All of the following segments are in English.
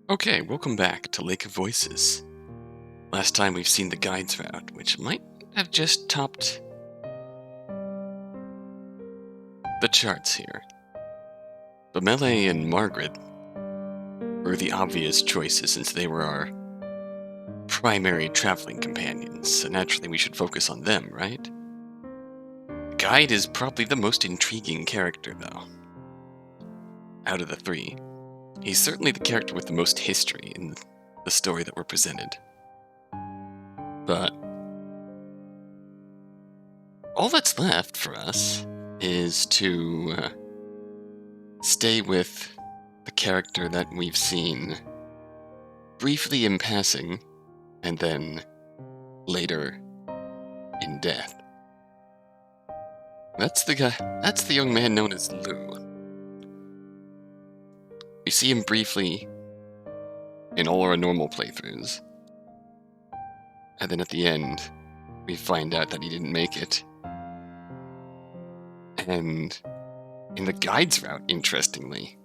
Okay, welcome back to Lake of Voices. Last time we've seen the guide's route, which might have just topped the charts here. Bamele and Margaret were the obvious choices since they were our primary traveling companions, so naturally we should focus on them, right? The guide is probably the most intriguing character, though. Out of the three, he's certainly the character with the most history in the story that we're presented. But all that's left for us is to stay with the character that we've seen briefly in passing and then later in death. That's the young man known as Lou. We see him briefly in all our normal playthroughs, and then at the end we find out that he didn't make it. And in the guide's route, interestingly,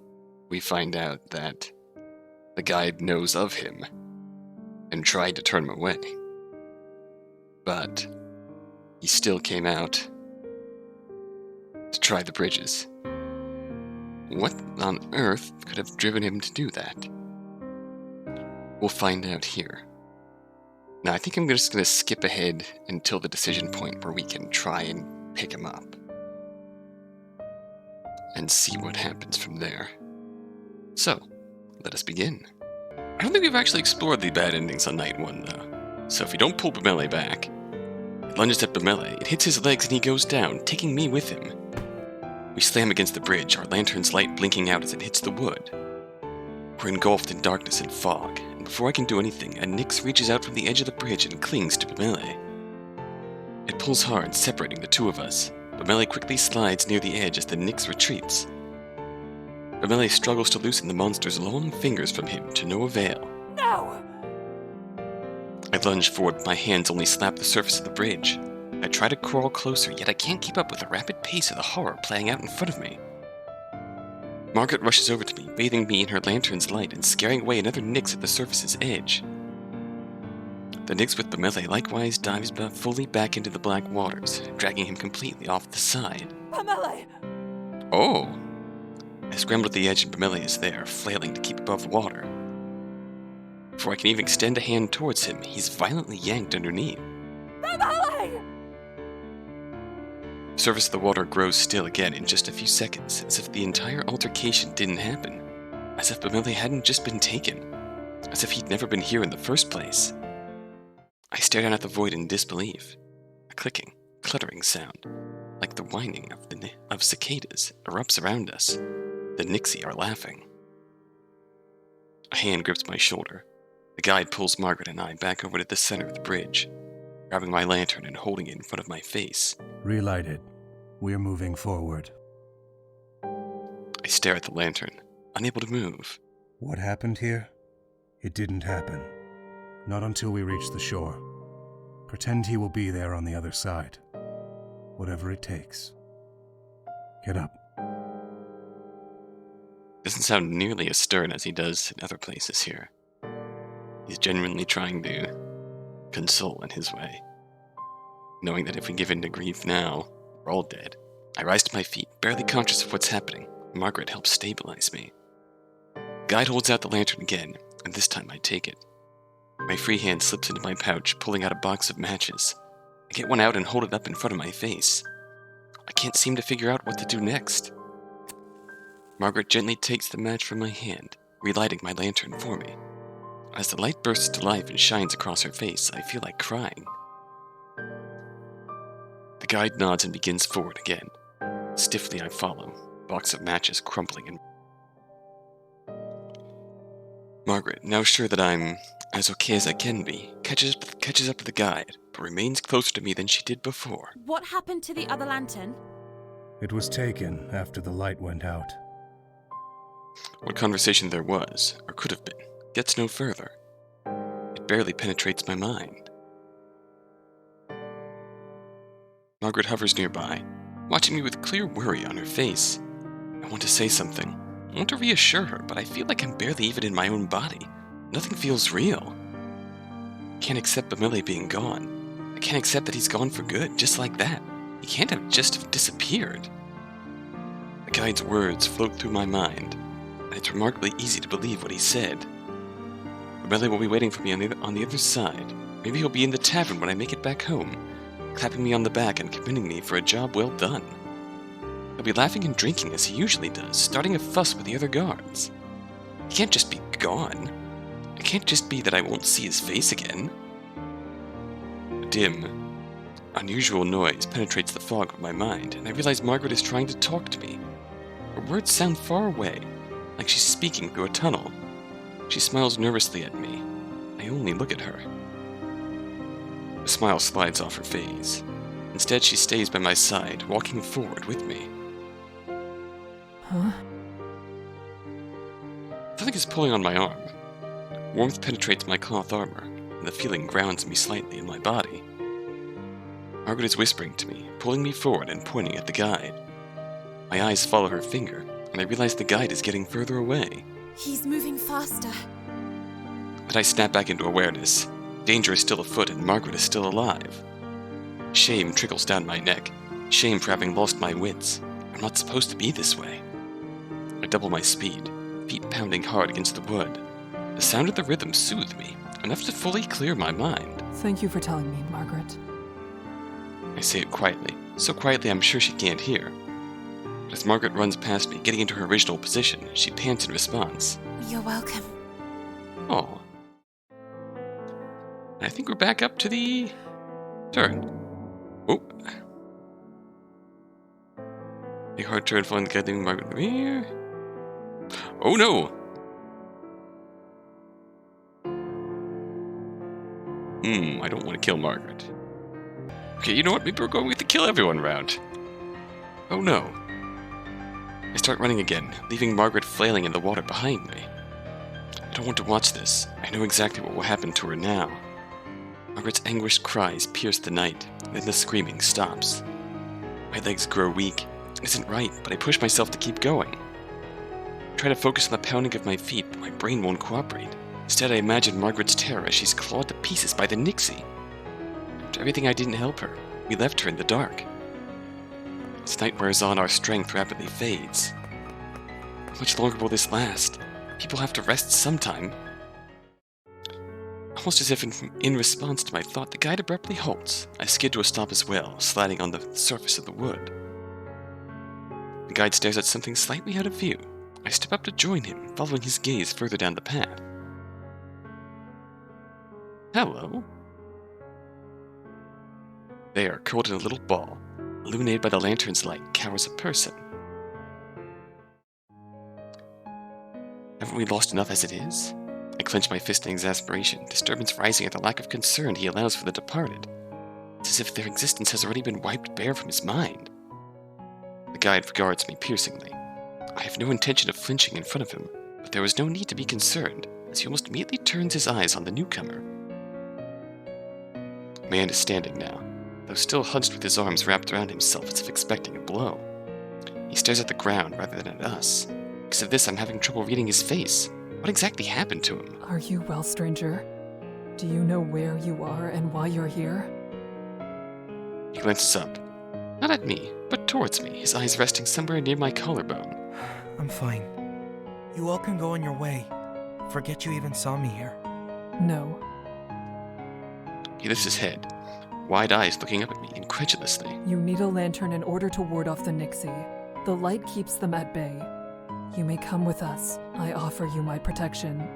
we find out that the guide knows of him and tried to turn him away. But he still came out to try the bridges. What on earth could have driven him to do that? We'll find out here. Now, I think I'm just going to skip ahead until the decision point where we can try and pick him up and see what happens from there. So, let us begin. I don't think we've actually explored the bad endings on night one, though. So if we don't pull Bamele back, it lunges at Bamele, it hits his legs and he goes down, taking me with him. We slam against the bridge, our lantern's light blinking out as it hits the wood. We're engulfed in darkness and fog, and before I can do anything, a Nyx reaches out from the edge of the bridge and clings to Bamele. It pulls hard, separating the two of us. Bamele quickly slides near the edge as the Nyx retreats. Bamele struggles to loosen the monster's long fingers from him to no avail. No! I lunge forward, but my hands only slap the surface of the bridge. I try to crawl closer, yet I can't keep up with the rapid pace of the horror playing out in front of me. Margaret rushes over to me, bathing me in her lantern's light and scaring away another Nyx at the surface's edge. The Nyx with Bamele likewise dives fully back into the black waters, dragging him completely off the side. Bamele! Oh! I scramble to the edge and Bamele is there, flailing to keep above water. Before I can even extend a hand towards him, he's violently yanked underneath. Bamele! The surface of the water grows still again in just a few seconds, as if the entire altercation didn't happen. As if Bamele hadn't just been taken. As if he'd never been here in the first place. I stare down at the void in disbelief. A clicking, cluttering sound, like the whining of cicadas, erupts around us. The Nixie are laughing. A hand grips my shoulder. The guide pulls Margaret and I back over to the center of the bridge, grabbing my lantern and holding it in front of my face. Relight it. We're moving forward. I stare at the lantern, unable to move. What happened here? It didn't happen. Not until we reach the shore. Pretend he will be there on the other side. Whatever it takes. Get up. Doesn't sound nearly as stern as he does in other places here. He's genuinely trying to console in his way, knowing that if we give in to grief now, we're all dead. I rise to my feet, barely conscious of what's happening. Margaret helps stabilize me. The guide holds out the lantern again, and this time I take it. My free hand slips into my pouch, pulling out a box of matches. I get one out and hold it up in front of my face. I can't seem to figure out what to do next. Margaret gently takes the match from my hand, relighting my lantern for me. As the light bursts to life and shines across her face, I feel like crying. The guide nods and begins forward again. Stiffly I follow, box of matches crumpling and... Margaret, now sure that I'm as okay as I can be, catches up to the guide, but remains closer to me than she did before. What happened to the other lantern? It was taken after the light went out. What conversation there was, or could have been, gets no further. It barely penetrates my mind. Margaret hovers nearby, watching me with clear worry on her face. I want to say something, I want to reassure her, but I feel like I'm barely even in my own body. Nothing feels real. I can't accept Bamile being gone. I can't accept that he's gone for good, just like that. He can't have just disappeared. The guide's words float through my mind, and it's remarkably easy to believe what he said. Bamile will be waiting for me on the other side. Maybe he'll be in the tavern when I make it back home, clapping me on the back and commending me for a job well done. He'll be laughing and drinking as he usually does, starting a fuss with the other guards. He can't just be gone. It can't just be that I won't see his face again. A dim, unusual noise penetrates the fog of my mind, and I realize Margaret is trying to talk to me. Her words sound far away, like she's speaking through a tunnel. She smiles nervously at me. I only look at her. The smile slides off her face. Instead, she stays by my side, walking forward with me. Huh? Something is pulling on my arm. Warmth penetrates my cloth armor, and the feeling grounds me slightly in my body. Margaret is whispering to me, pulling me forward and pointing at the guide. My eyes follow her finger, and I realize the guide is getting further away. He's moving faster. But I snap back into awareness. Danger is still afoot, and Margaret is still alive. Shame trickles down my neck. Shame for having lost my wits. I'm not supposed to be this way. I double my speed, feet pounding hard against the wood. The sound of the rhythm soothed me, enough to fully clear my mind. Thank you for telling me, Margaret. I say it quietly, so quietly I'm sure she can't hear. But as Margaret runs past me, getting into her original position, she pants in response. You're welcome. Oh. I think we're back up to the turn. Oh. A hard turn following the guide leaving Margaret here. Oh no! I don't want to kill Margaret. Okay, you know what? Maybe we're going with the kill everyone round. Oh no. I start running again, leaving Margaret flailing in the water behind me. I don't want to watch this. I know exactly what will happen to her now. Margaret's anguished cries pierce the night, and then the screaming stops. My legs grow weak. It isn't right, but I push myself to keep going. I try to focus on the pounding of my feet, but my brain won't cooperate. Instead, I imagine Margaret's terror as she's clawed to pieces by the Nixie. After everything, I didn't help her. We left her in the dark. As night wears on, our strength rapidly fades. How much longer will this last? People have to rest sometime. Almost as if in response to my thought, the guide abruptly halts. I skid to a stop as well, sliding on the surface of the wood. The guide stares at something slightly out of view. I step up to join him, following his gaze further down the path. Hello. There, curled in a little ball, illuminated by the lantern's light, cowers a person. Haven't we lost enough as it is? I clench my fist in exasperation, disturbance rising at the lack of concern he allows for the departed. It's as if their existence has already been wiped bare from his mind. The guide regards me piercingly. I have no intention of flinching in front of him, but there was no need to be concerned, as he almost immediately turns his eyes on the newcomer. The man is standing now, though still hunched with his arms wrapped around himself as if expecting a blow. He stares at the ground rather than at us. Because of this, I'm having trouble reading his face. What exactly happened to him? Are you well, stranger? Do you know where you are and why you're here? He glances up. Not at me, but towards me, his eyes resting somewhere near my collarbone. I'm fine. You all can go on your way. Forget you even saw me here. No. He lifts his head, wide eyes looking up at me incredulously. You need a lantern in order to ward off the Nixie. The light keeps them at bay. You may come with us. I offer you my protection.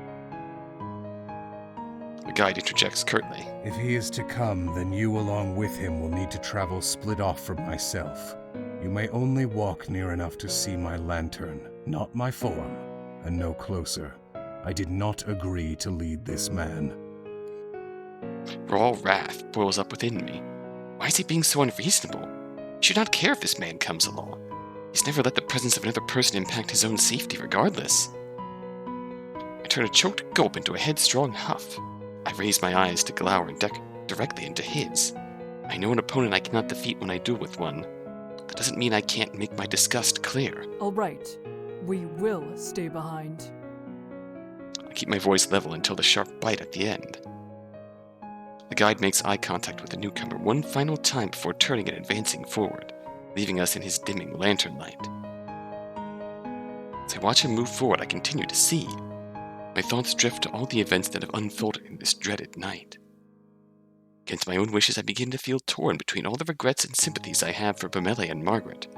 The guide interjects curtly. If he is to come, then you along with him will need to travel split off from myself. You may only walk near enough to see my lantern, not my form, and no closer. I did not agree to lead this man. Raw wrath boils up within me. Why is he being so unreasonable? He should not care if this man comes along. He's never let the presence of another person impact his own safety regardless. I turn a choked gulp into a headstrong huff. I raise my eyes to glower directly into his. I know an opponent I cannot defeat when I duel with one. That doesn't mean I can't make my disgust clear. All right. We will stay behind. I keep my voice level until the sharp bite at the end. The guide makes eye contact with the newcomer one final time before turning and advancing forward, leaving us in his dimming lantern light. As I watch him move forward, I continue to see. My thoughts drift to all the events that have unfolded in this dreaded night. Against my own wishes, I begin to feel torn between all the regrets and sympathies I have for Pamela and Margaret.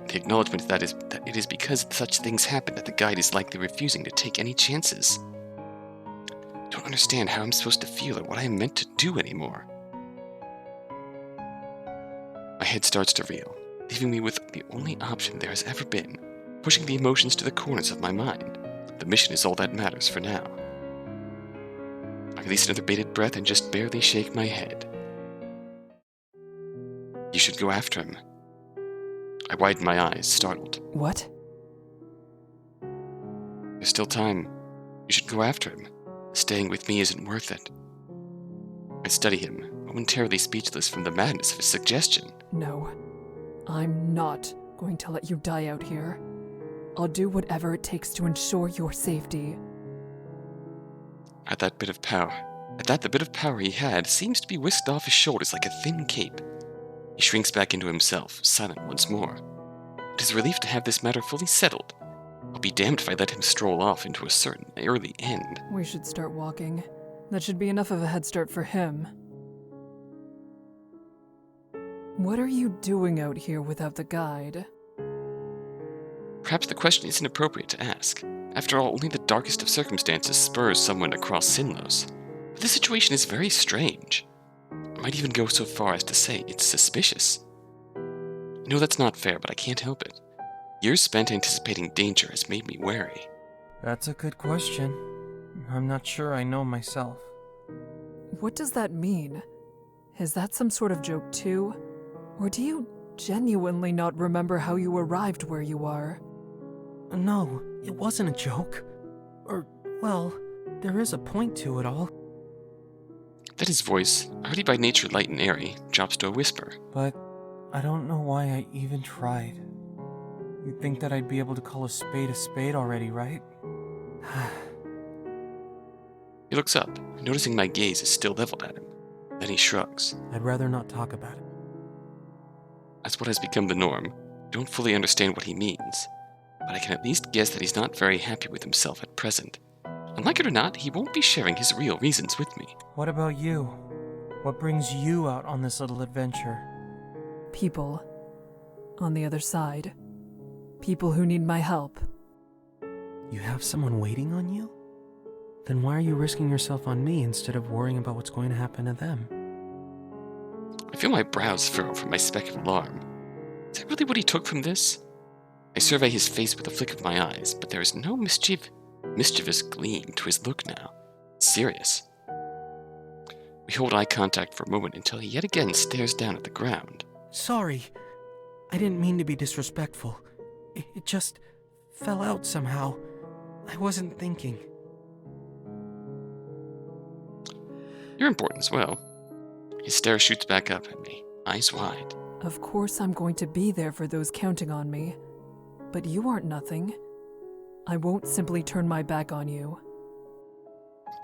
The acknowledgement that it is because such things happen that the guide is likely refusing to take any chances. I don't understand how I'm supposed to feel or what I am meant to do anymore. My head starts to reel, leaving me with the only option there has ever been, pushing the emotions to the corners of my mind. The mission is all that matters for now. I release another bated breath and just barely shake my head. You should go after him. I widen my eyes, startled. What? There's still time. You should go after him. Staying with me isn't worth it. I study him, momentarily speechless from the madness of his suggestion. No. I'm not going to let you die out here. I'll do whatever it takes to ensure your safety. At that, the bit of power he had seems to be whisked off his shoulders like a thin cape. He shrinks back into himself, silent once more. It is a relief to have this matter fully settled. I'll be damned if I let him stroll off into a certain early end. We should start walking. That should be enough of a head start for him. What are you doing out here without the guide? Perhaps the question isn't appropriate to ask. After all, only the darkest of circumstances spurs someone to cross Sinnlos. But this situation is very strange. I might even go so far as to say it's suspicious. I know that's not fair, but I can't help it. Years spent anticipating danger has made me wary. That's a good question. I'm not sure I know myself. What does that mean? Is that some sort of joke too? Or do you genuinely not remember how you arrived where you are? No, it wasn't a joke. Well, there is a point to it all. Then his voice, already by nature light and airy, drops to a whisper. But I don't know why I even tried. You'd think that I'd be able to call a spade already, right? He looks up, noticing my gaze is still leveled at him. Then he shrugs. I'd rather not talk about it. As what has become the norm, I don't fully understand what he means, but I can at least guess that he's not very happy with himself at present. And like it or not, he won't be sharing his real reasons with me. What about you? What brings you out on this little adventure? People. On the other side. People who need my help. You have someone waiting on you? Then why are you risking yourself on me instead of worrying about what's going to happen to them? I feel my brows furrow from my speck of alarm. Is that really what he took from this? I survey his face with a flick of my eyes, but there is no mischievous gleam to his look now. Serious. We hold eye contact for a moment until he yet again stares down at the ground. Sorry. I didn't mean to be disrespectful. It just fell out somehow. I wasn't thinking. You're important as well. His stare shoots back up at me, eyes wide. Of course I'm going to be there for those counting on me. But you aren't nothing. I won't simply turn my back on you.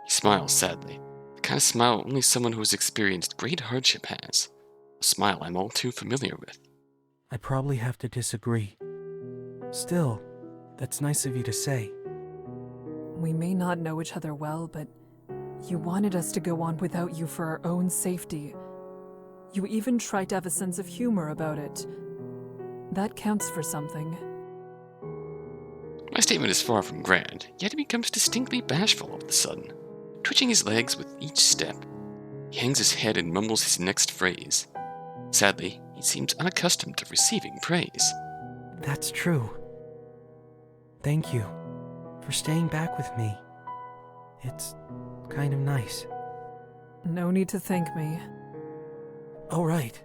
He smiles sadly. The kind of smile only someone who has experienced great hardship has. A smile I'm all too familiar with. I probably have to disagree. Still, that's nice of you to say. We may not know each other well, but you wanted us to go on without you for our own safety. You even tried to have a sense of humor about it. That counts for something. My statement is far from grand, yet he becomes distinctly bashful all of a sudden, twitching his legs with each step. He hangs his head and mumbles his next phrase. Sadly, he seems unaccustomed to receiving praise. That's true. Thank you for staying back with me. It's kind of nice. No need to thank me. Oh, right.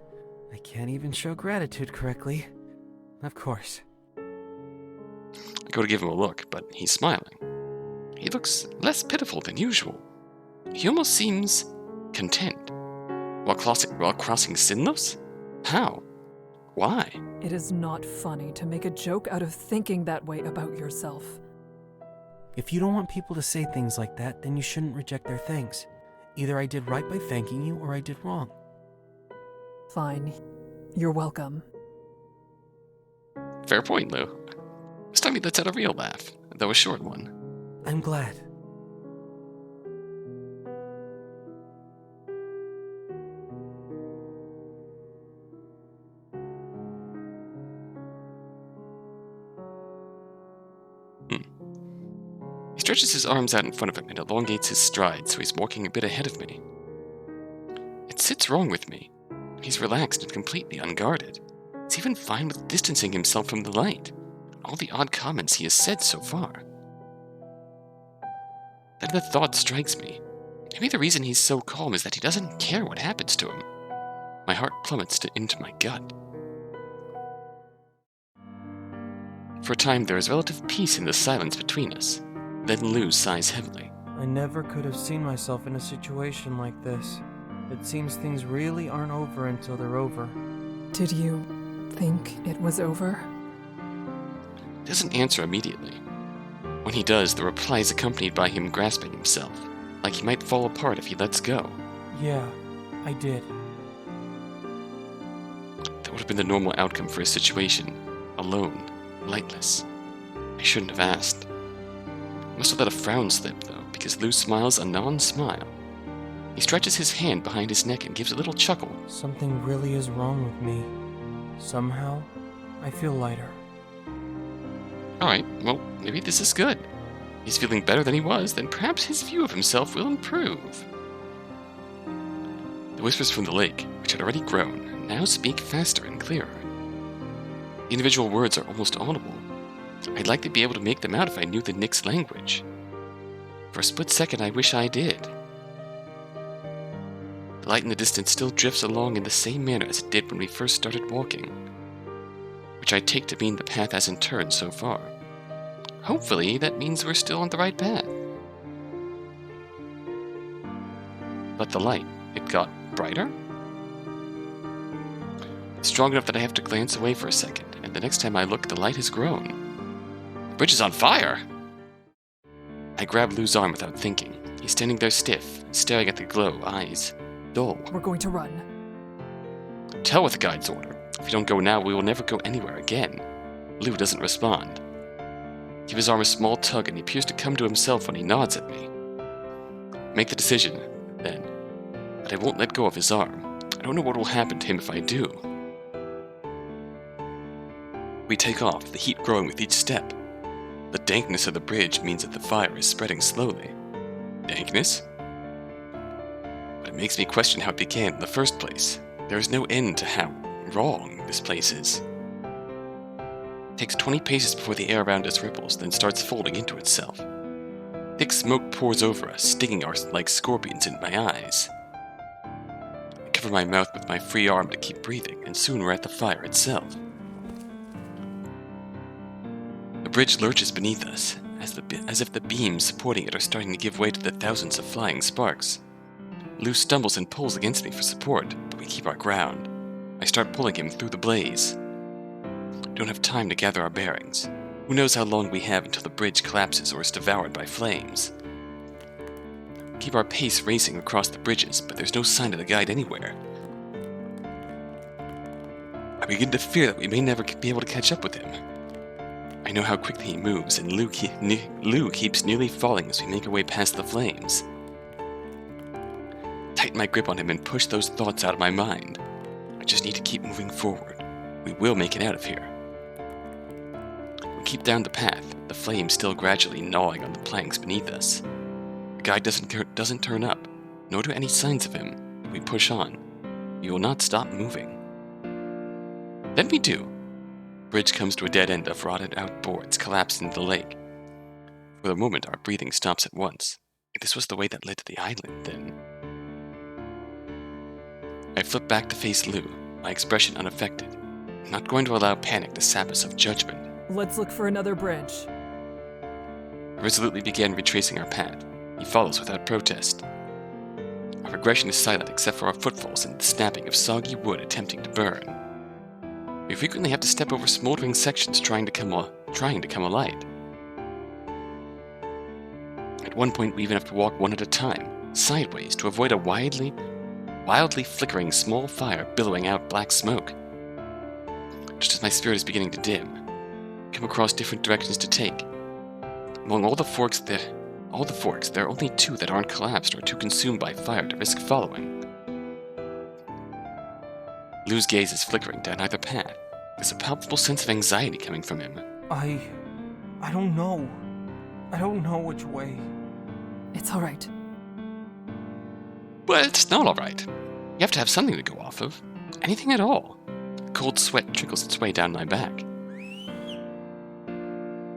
I can't even show gratitude correctly. Of course. I go to give him a look, but he's smiling. He looks less pitiful than usual. He almost seems content. While crossing Sinnlos? How? Why? It is not funny to make a joke out of thinking that way about yourself. If you don't want people to say things like that, then you shouldn't reject their thanks. Either I did right by thanking you, or I did wrong. Fine. You're welcome. Fair point, Lou. This time he lets out a real laugh, though a short one. I'm glad. He stretches his arms out in front of him and elongates his stride so he's walking a bit ahead of me. It sits wrong with me. He's relaxed and completely unguarded. He's even fine with distancing himself from the light. All the odd comments he has said so far. Then the thought strikes me. Maybe the reason he's so calm is that he doesn't care what happens to him. My heart plummets into my gut. For a time, there is relative peace in the silence between us. Then Lou sighs heavily. I never could have seen myself in a situation like this. It seems things really aren't over until they're over. Did you think it was over? He doesn't answer immediately. When he does, the reply is accompanied by him grasping himself, like he might fall apart if he lets go. Yeah, I did. That would have been the normal outcome for his situation. Alone, lightless. I shouldn't have asked. I must have let a frown slip, though, because Lou smiles a non-smile. He stretches his hand behind his neck and gives a little chuckle. Something really is wrong with me. Somehow, I feel lighter. Alright, well, maybe this is good. He's feeling better than he was, then perhaps his view of himself will improve. The whispers from the lake, which had already grown, now speak faster and clearer. The individual words are almost audible. I'd like to be able to make them out if I knew the Nyx language. For a split second, I wish I did. The light in the distance still drifts along in the same manner as it did when we first started walking, which I take to mean the path hasn't turned so far. Hopefully, that means we're still on the right path. But the light, it got brighter? It's strong enough that I have to glance away for a second, and the next time I look, the light has grown. The bridge is on fire! I grab Lou's arm without thinking. He's standing there stiff, staring at the glow, eyes dull. We're going to run. Tell with the guide's order. If we don't go now, we will never go anywhere again. Lou doesn't respond. Give his arm a small tug, and he appears to come to himself when he nods at me. Make the decision, then. But I won't let go of his arm. I don't know what will happen to him if I do. We take off, the heat growing with each step. The dankness of the bridge means that the fire is spreading slowly. Dankness? But it makes me question how it began in the first place. There is no end to how wrong this place is. It takes 20 paces before the air around us ripples, then starts folding into itself. Thick smoke pours over us, stinging us like scorpions in my eyes. I cover my mouth with my free arm to keep breathing, and soon we're at the fire itself. The bridge lurches beneath us, as if the beams supporting it are starting to give way to the thousands of flying sparks. Lou stumbles and pulls against me for support, but we keep our ground. I start pulling him through the blaze. We don't have time to gather our bearings. Who knows how long we have until the bridge collapses or is devoured by flames. We keep our pace racing across the bridges, but there's no sign of the guide anywhere. I begin to fear that we may never be able to catch up with him. I know how quickly he moves, and Lou keeps nearly falling as we make our way past the flames. Tighten my grip on him and push those thoughts out of my mind. I just need to keep moving forward. We will make it out of here. We keep down the path, the flames still gradually gnawing on the planks beneath us. The guide doesn't turn up, nor do any signs of him. We push on. We will not stop moving. Then we do. The bridge comes to a dead end of rotted out boards collapsed into the lake. For the moment, our breathing stops at once. If this was the way that led to the island, then... I flip back to face Lou, my expression unaffected. I'm not going to allow panic to sap us of judgment. Let's look for another bridge. I resolutely began retracing our path. He follows without protest. Our progression is silent except for our footfalls and the snapping of soggy wood attempting to burn. We frequently have to step over smoldering sections trying to come alight. At one point, we even have to walk one at a time, sideways, to avoid a wildly flickering small fire billowing out black smoke. Just as my spirit is beginning to dim, I come across different directions to take. Among all the forks, there are only 2 that aren't collapsed or too consumed by fire to risk following. Lou's gaze is flickering down either path. There's a palpable sense of anxiety coming from him. I don't know. I don't know which way. It's all right. Well, it's not alright. You have to have something to go off of. Anything at all. Cold sweat trickles its way down my back.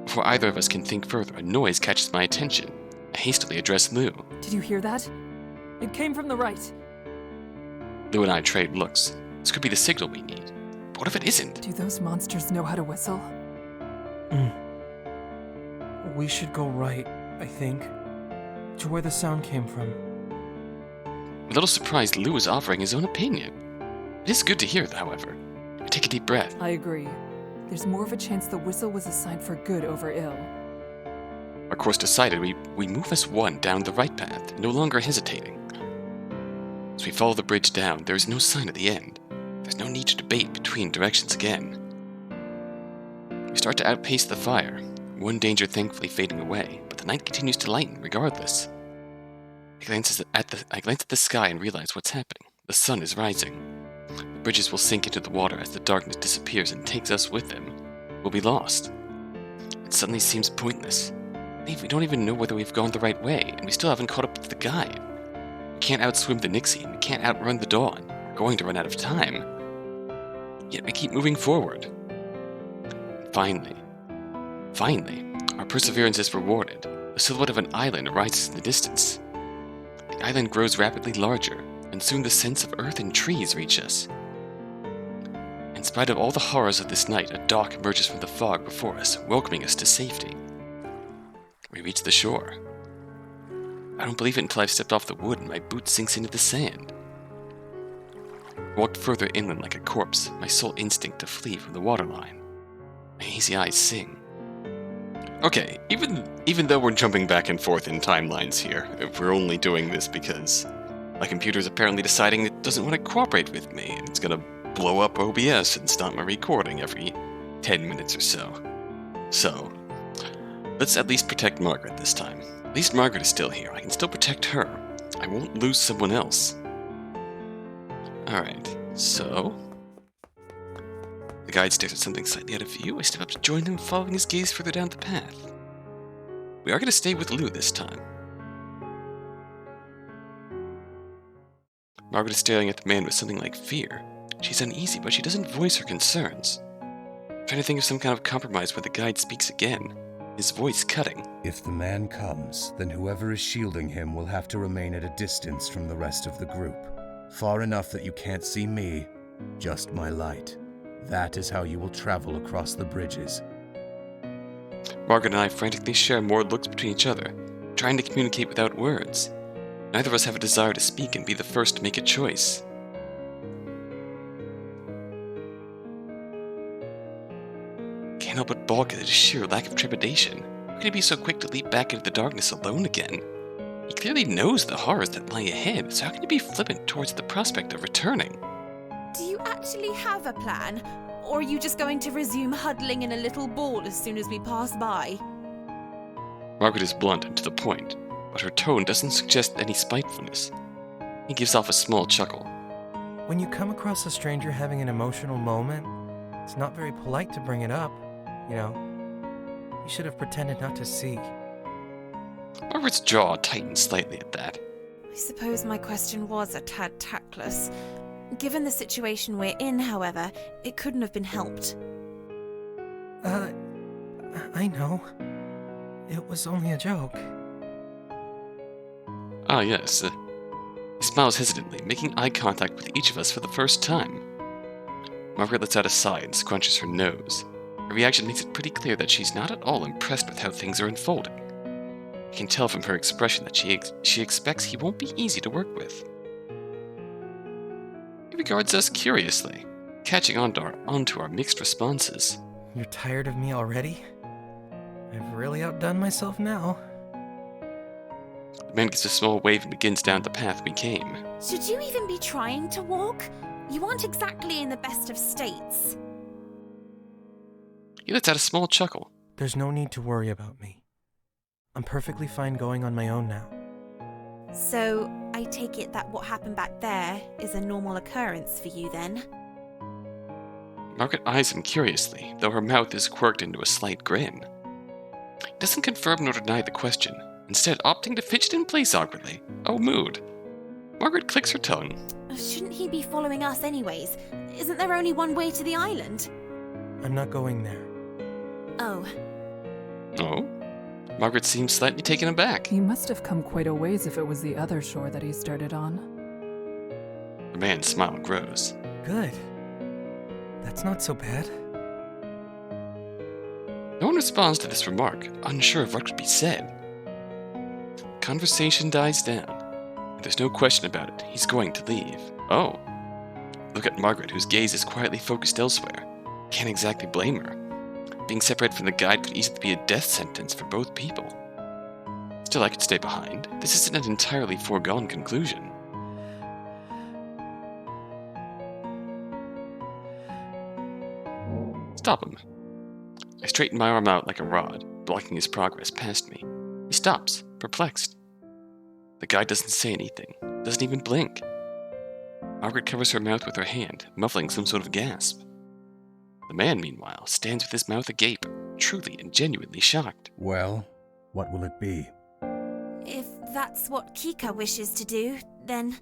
Before either of us can think further, a noise catches my attention. I hastily address Lou. Did you hear that? It came from the right. Lou and I trade looks. This could be the signal we need. But what if it isn't? Do those monsters know how to whistle? We should go right, I think. To where the sound came from. A little surprised, Lou is offering his own opinion. It is good to hear, however. I take a deep breath. I agree. There's more of a chance the whistle was a sign for good over ill. Our course decided, we move as one down the right path, no longer hesitating. As we follow the bridge down, there is no sign of the end. There's no need to debate between directions again. We start to outpace the fire, one danger thankfully fading away, but the night continues to lighten regardless. I glance at the sky and realize what's happening. The sun is rising. The bridges will sink into the water as the darkness disappears and takes us with them. We'll be lost. It suddenly seems pointless. We don't even know whether we've gone the right way, and we still haven't caught up with the guide. We can't outswim the Nixie, and we can't outrun the dawn. We're going to run out of time. Yet we keep moving forward. Finally, our perseverance is rewarded. The silhouette of an island arises in the distance. The island grows rapidly larger, and soon the scents of earth and trees reach us. In spite of all the horrors of this night, a dock emerges from the fog before us, welcoming us to safety. We reach the shore. I don't believe it until I've stepped off the wood and my boot sinks into the sand. I walked further inland like a corpse, my sole instinct to flee from the waterline. My hazy eyes sing. Okay, even though we're jumping back and forth in timelines here, we're only doing this because my computer's apparently deciding it doesn't want to cooperate with me, and it's gonna blow up OBS and stop my recording every 10 minutes or so. So, let's at least protect Margaret this time. At least Margaret is still here. I can still protect her. I won't lose someone else. Alright, so the guide stares at something slightly out of view. I step up to join him, following his gaze further down the path. We are going to stay with Lou this time. Margaret is staring at the man with something like fear. She's uneasy, but she doesn't voice her concerns. I'm trying to think of some kind of compromise where the guide speaks again, his voice cutting. If the man comes, then whoever is shielding him will have to remain at a distance from the rest of the group. Far enough that you can't see me, just my light. That is how you will travel across the bridges. Margaret and I frantically share more looks between each other, trying to communicate without words. Neither of us have a desire to speak and be the first to make a choice. Can't help but balk at his sheer lack of trepidation. How can he be so quick to leap back into the darkness alone again? He clearly knows the horrors that lie ahead, so how can he be flippant towards the prospect of returning? Do you actually have a plan? Or are you just going to resume huddling in a little ball as soon as we pass by? Margaret is blunt and to the point, but her tone doesn't suggest any spitefulness. He gives off a small chuckle. When you come across a stranger having an emotional moment, it's not very polite to bring it up, you know. You should have pretended not to see. Margaret's jaw tightens slightly at that. I suppose my question was a tad tactless. Given the situation we're in, however, it couldn't have been helped. I know. It was only a joke. Ah, yes. He smiles hesitantly, making eye contact with each of us for the first time. Margaret lets out a sigh and scrunches her nose. Her reaction makes it pretty clear that she's not at all impressed with how things are unfolding. I can tell from her expression that she expects he won't be easy to work with. He regards us curiously. catching onto our mixed responses. You're tired of me already? I've really outdone myself now. The man gives a small wave and begins down the path we came. Should you even be trying to walk? You aren't exactly in the best of states. He lets out a small chuckle. There's no need to worry about me. I'm perfectly fine going on my own now. So, I take it that what happened back there is a normal occurrence for you then? Margaret eyes him curiously, though her mouth is quirked into a slight grin. He doesn't confirm nor deny the question, instead opting to fidget in place awkwardly. Oh, mood. Margaret clicks her tongue. Shouldn't he be following us anyways? Isn't there only one way to the island? I'm not going there. Oh, Oh? Margaret seems slightly taken aback. He must have come quite a ways if it was the other shore that he started on. The man's smile grows. Good. That's not so bad. No one responds to this remark, unsure of what could be said. Conversation dies down. There's no question about it. He's going to leave. Oh. Look at Margaret, whose gaze is quietly focused elsewhere. Can't exactly blame her. Being separated from the guide could easily be a death sentence for both people. Still, I could stay behind. This isn't an entirely foregone conclusion. Stop him. I straighten my arm out like a rod, blocking his progress past me. He stops, perplexed. The guide doesn't say anything, doesn't even blink. Margaret covers her mouth with her hand, muffling some sort of gasp. The man, meanwhile, stands with his mouth agape, truly and genuinely shocked. Well, what will it be? if that's what Kika wishes to do, then...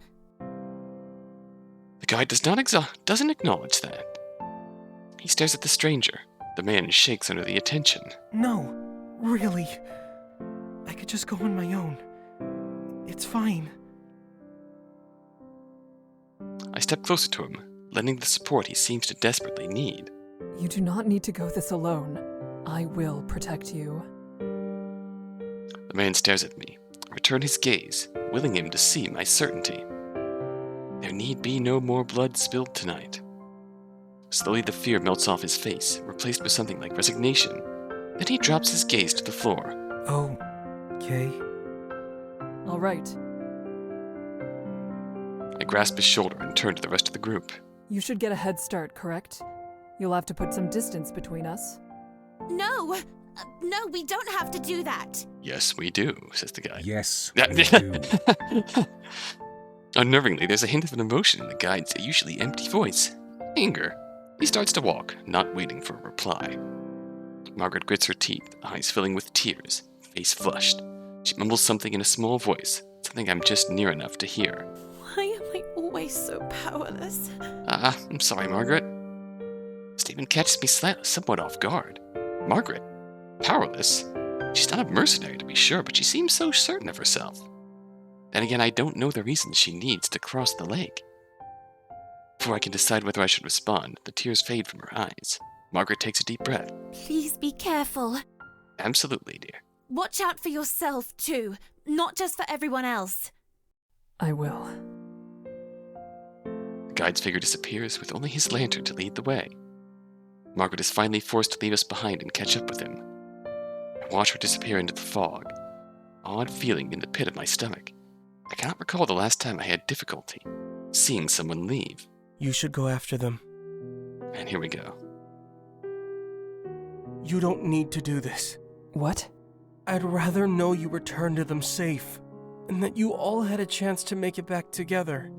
The guide doesn't acknowledge that. He stares at the stranger. The man shakes under the attention. No, really. I could just go on my own. It's fine. I step closer to him, lending the support he seems to desperately need. You do not need to go this alone. I will protect you. The man stares at me, return his gaze, willing him to see my certainty. There need be no more blood spilled tonight. Slowly the fear melts off his face, replaced with something like resignation. Then he drops his gaze to the floor. Oh, okay. All right. I grasp his shoulder and turn to the rest of the group. You should get a head start, correct? You'll have to put some distance between us. No! No, we don't have to do that! Yes, we do, says the guy. Yes, we do. Unnervingly, there's a hint of an emotion in the guide's usually empty voice. Anger. He starts to walk, not waiting for a reply. Margaret grits her teeth, eyes filling with tears, face flushed. She mumbles something in a small voice, something I'm just near enough to hear. Why am I always so powerless? I'm sorry, Margaret. Stephen catches me somewhat off guard. Margaret? Powerless? She's not a mercenary, to be sure, but she seems so certain of herself. Then again, I don't know the reasons she needs to cross the lake. Before I can decide whether I should respond, the tears fade from her eyes. Margaret takes a deep breath. Please be careful. Absolutely, dear. Watch out for yourself, too. Not just for everyone else. I will. The guide's figure disappears with only his lantern to lead the way. Margaret is finally forced to leave us behind and catch up with him. I watch her disappear into the fog. Odd feeling in the pit of my stomach. I cannot recall the last time I had difficulty seeing someone leave. You should go after them. And here we go. You don't need to do this. What? I'd rather know you returned to them safe, and that you all had a chance to make it back together.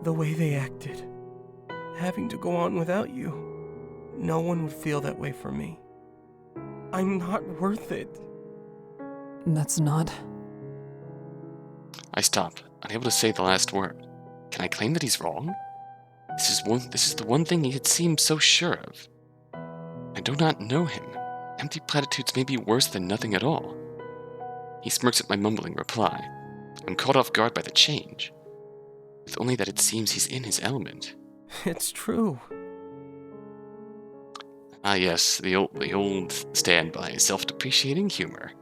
The way they acted, having to go on without you, no one would feel that way for me. I'm not worth it. That's not... I stop, unable to say the last word. Can I claim that he's wrong? This is the one thing he had seemed so sure of. I do not know him. Empty platitudes may be worse than nothing at all. He smirks at my mumbling reply. I'm caught off guard by the change. With only that it seems he's in his element. It's true. Ah yes, the old standby, self-depreciating humor.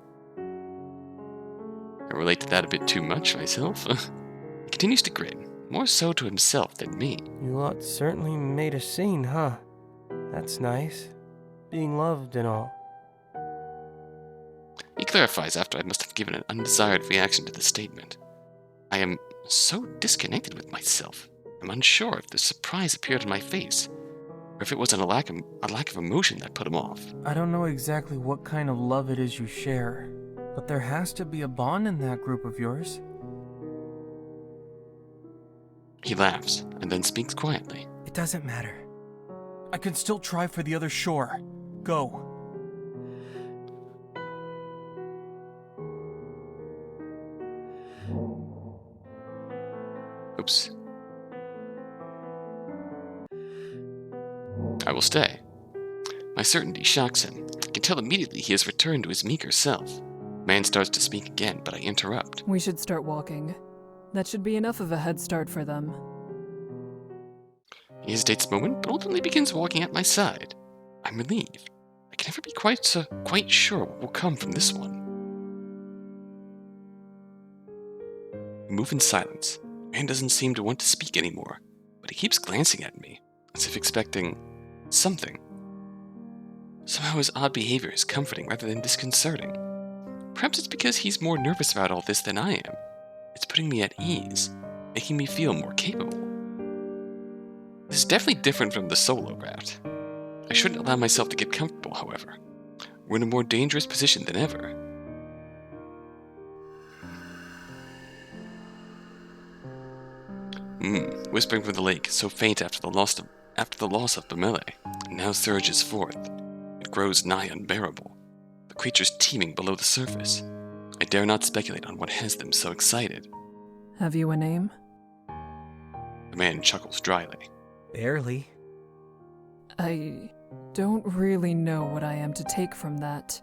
I relate to that a bit too much myself. He continues to grin, more so to himself than me. You lot certainly made a scene, huh? That's nice. Being loved and all. He clarifies after I must have given an undesired reaction to the statement. I am so disconnected with myself. I'm unsure if the surprise appeared on my face, or if it was a lack of emotion that put him off. I don't know exactly what kind of love it is you share, but there has to be a bond in that group of yours. He laughs, and then speaks quietly. It doesn't matter. I can still try for the other shore. Go. Oops. I will stay. My certainty shocks him. I can tell immediately he has returned to his meeker self. Man starts to speak again, but I interrupt. We should start walking. That should be enough of a head start for them. He hesitates a moment, but ultimately begins walking at my side. I'm relieved. I can never be quite sure what will come from this one. We move in silence. Man doesn't seem to want to speak anymore, but he keeps glancing at me, as if expecting something. Somehow his odd behavior is comforting rather than disconcerting. Perhaps it's because he's more nervous about all this than I am. It's putting me at ease, making me feel more capable. This is definitely different from the solo route. I shouldn't allow myself to get comfortable, however. We're in a more dangerous position than ever. Whispering from the lake, so faint after the loss of the melee, now surges forth. It grows nigh unbearable. The creatures teeming below the surface. I dare not speculate on what has them so excited. Have you a name? The man chuckles dryly. Barely. I don't really know what I am to take from that.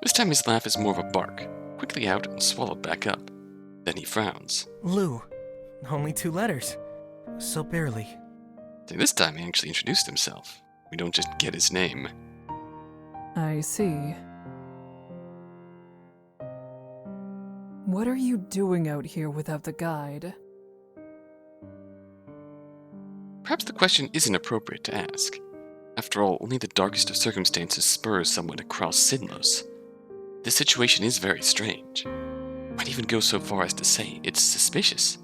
This time his laugh is more of a bark, quickly out and swallowed back up. Then he frowns. Lou. Only 2 letters. So barely. See, this time he actually introduced himself. We don't just get his name. I see. What are you doing out here without the guide? Perhaps the question isn't appropriate to ask. After all, only the darkest of circumstances spurs someone to cross Sinnlos. This situation is very strange. Might even go so far as to say it's suspicious.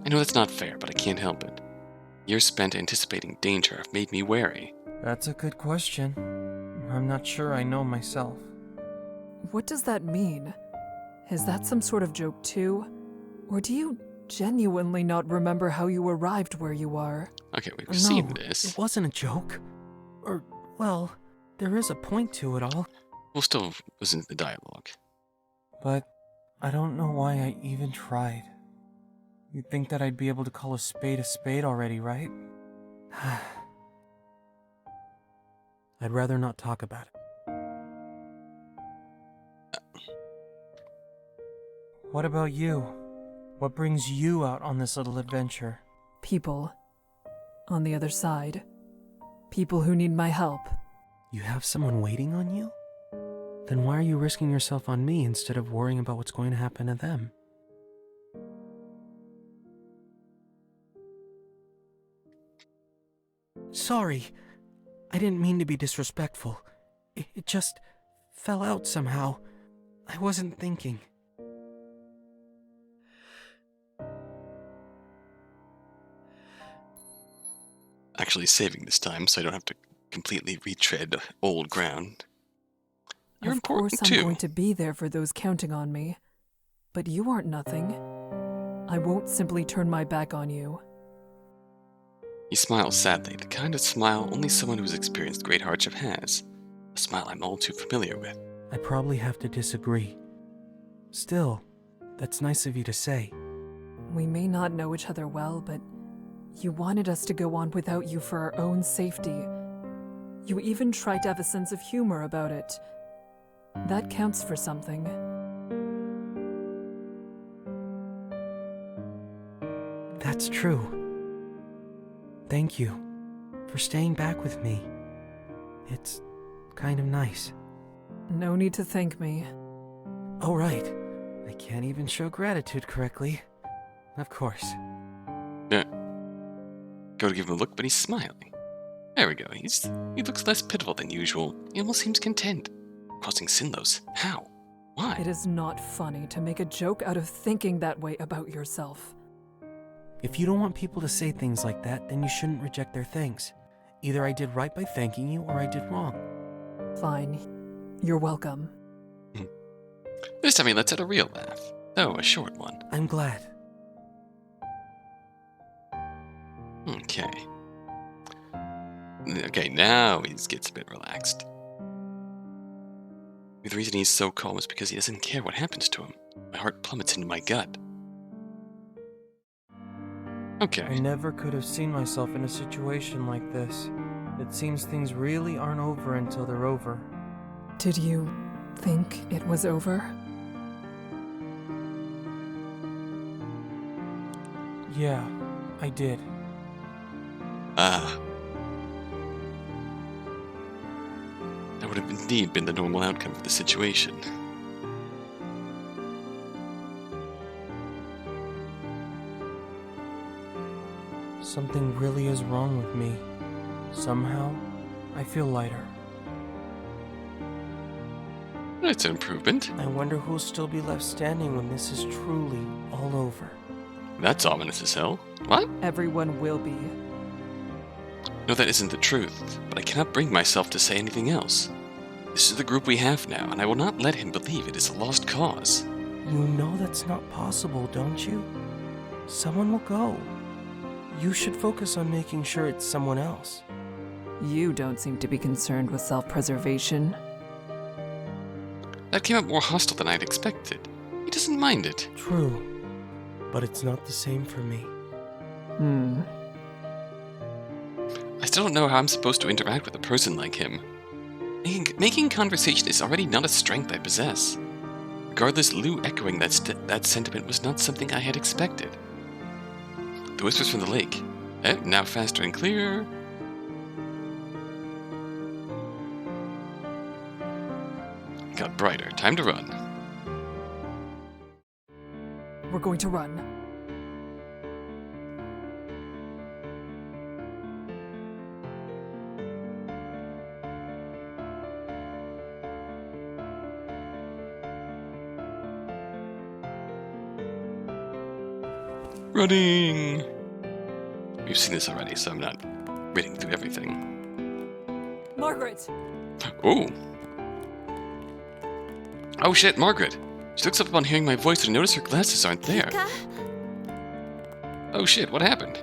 I know that's not fair, but I can't help it. Years spent anticipating danger have made me wary. That's a good question. I'm not sure I know myself. What does that mean? Is that some sort of joke too? Or do you genuinely not remember how you arrived where you are? Okay, we've seen No, this. it wasn't a joke. Or, well, there is a point to it all. We'll still listen to the dialogue. But I don't know why I even tried. You'd think that I'd be able to call a spade already, right? I'd rather not talk about it. What about you? What brings you out on this little adventure? People. On the other side. People who need my help. You have someone waiting on you? Then why are you risking yourself on me instead of worrying about what's going to happen to them? Sorry. I didn't mean to be disrespectful. It just fell out somehow. I wasn't thinking. Actually saving this time so I don't have to completely retread old ground. You're Of course important I'm too. going to be there for those counting on me. But you aren't nothing. I won't simply turn my back on you. He smiles sadly, the kind of smile only someone who's experienced great hardship has. A smile I'm all too familiar with. I probably have to disagree. Still, that's nice of you to say. We may not know each other well, but you wanted us to go on without you for our own safety. You even tried to have a sense of humor about it. That counts for something. That's true. Thank you for staying back with me. It's kind of nice. No need to thank me. Oh, right. I can't even show gratitude correctly. Of course. Yeah. Go to give him a look, but he's smiling. There we go. He looks less pitiful than usual. He almost seems content. Crossing Sinnlos. How? Why? It is not funny to make a joke out of thinking that way about yourself. If you don't want people to say things like that, then you shouldn't reject their things. Either I did right by thanking you, or I did wrong. Fine. You're welcome. This time he lets out a real laugh. Though a short one. I'm glad. Okay. Okay, now he gets a bit relaxed. The reason he's so calm is because he doesn't care what happens to him. My heart plummets into my gut. Okay. I never could have seen myself in a situation like this. It seems things really aren't over until they're over. Did you think it was over? Yeah, I did. Ah. That would have indeed been the normal outcome for the situation. Something really is wrong with me. Somehow, I feel lighter. That's an improvement. I wonder who'll still be left standing when this is truly all over. That's ominous as hell. What? Everyone will be. No, that isn't the truth, but I cannot bring myself to say anything else. This is the group we have now, and I will not let him believe it is a lost cause. You know that's not possible, don't you? Someone will go. You should focus on making sure it's someone else. You don't seem to be concerned with self-preservation. That came out more hostile than I'd expected. He doesn't mind it. True, but it's not the same for me. I still don't know how I'm supposed to interact with a person like him. Making conversation is already not a strength I possess. Regardless, Lou echoing that sentiment was not something I had expected. The whispers from the lake. Now faster and clearer. It got brighter. Time to run. We're going to run. Running! We've seen this already, so I'm not reading through everything. Margaret! Oh! Oh shit, Margaret! She looks up upon hearing my voice to notice her glasses aren't there. Pika? Oh shit, what happened?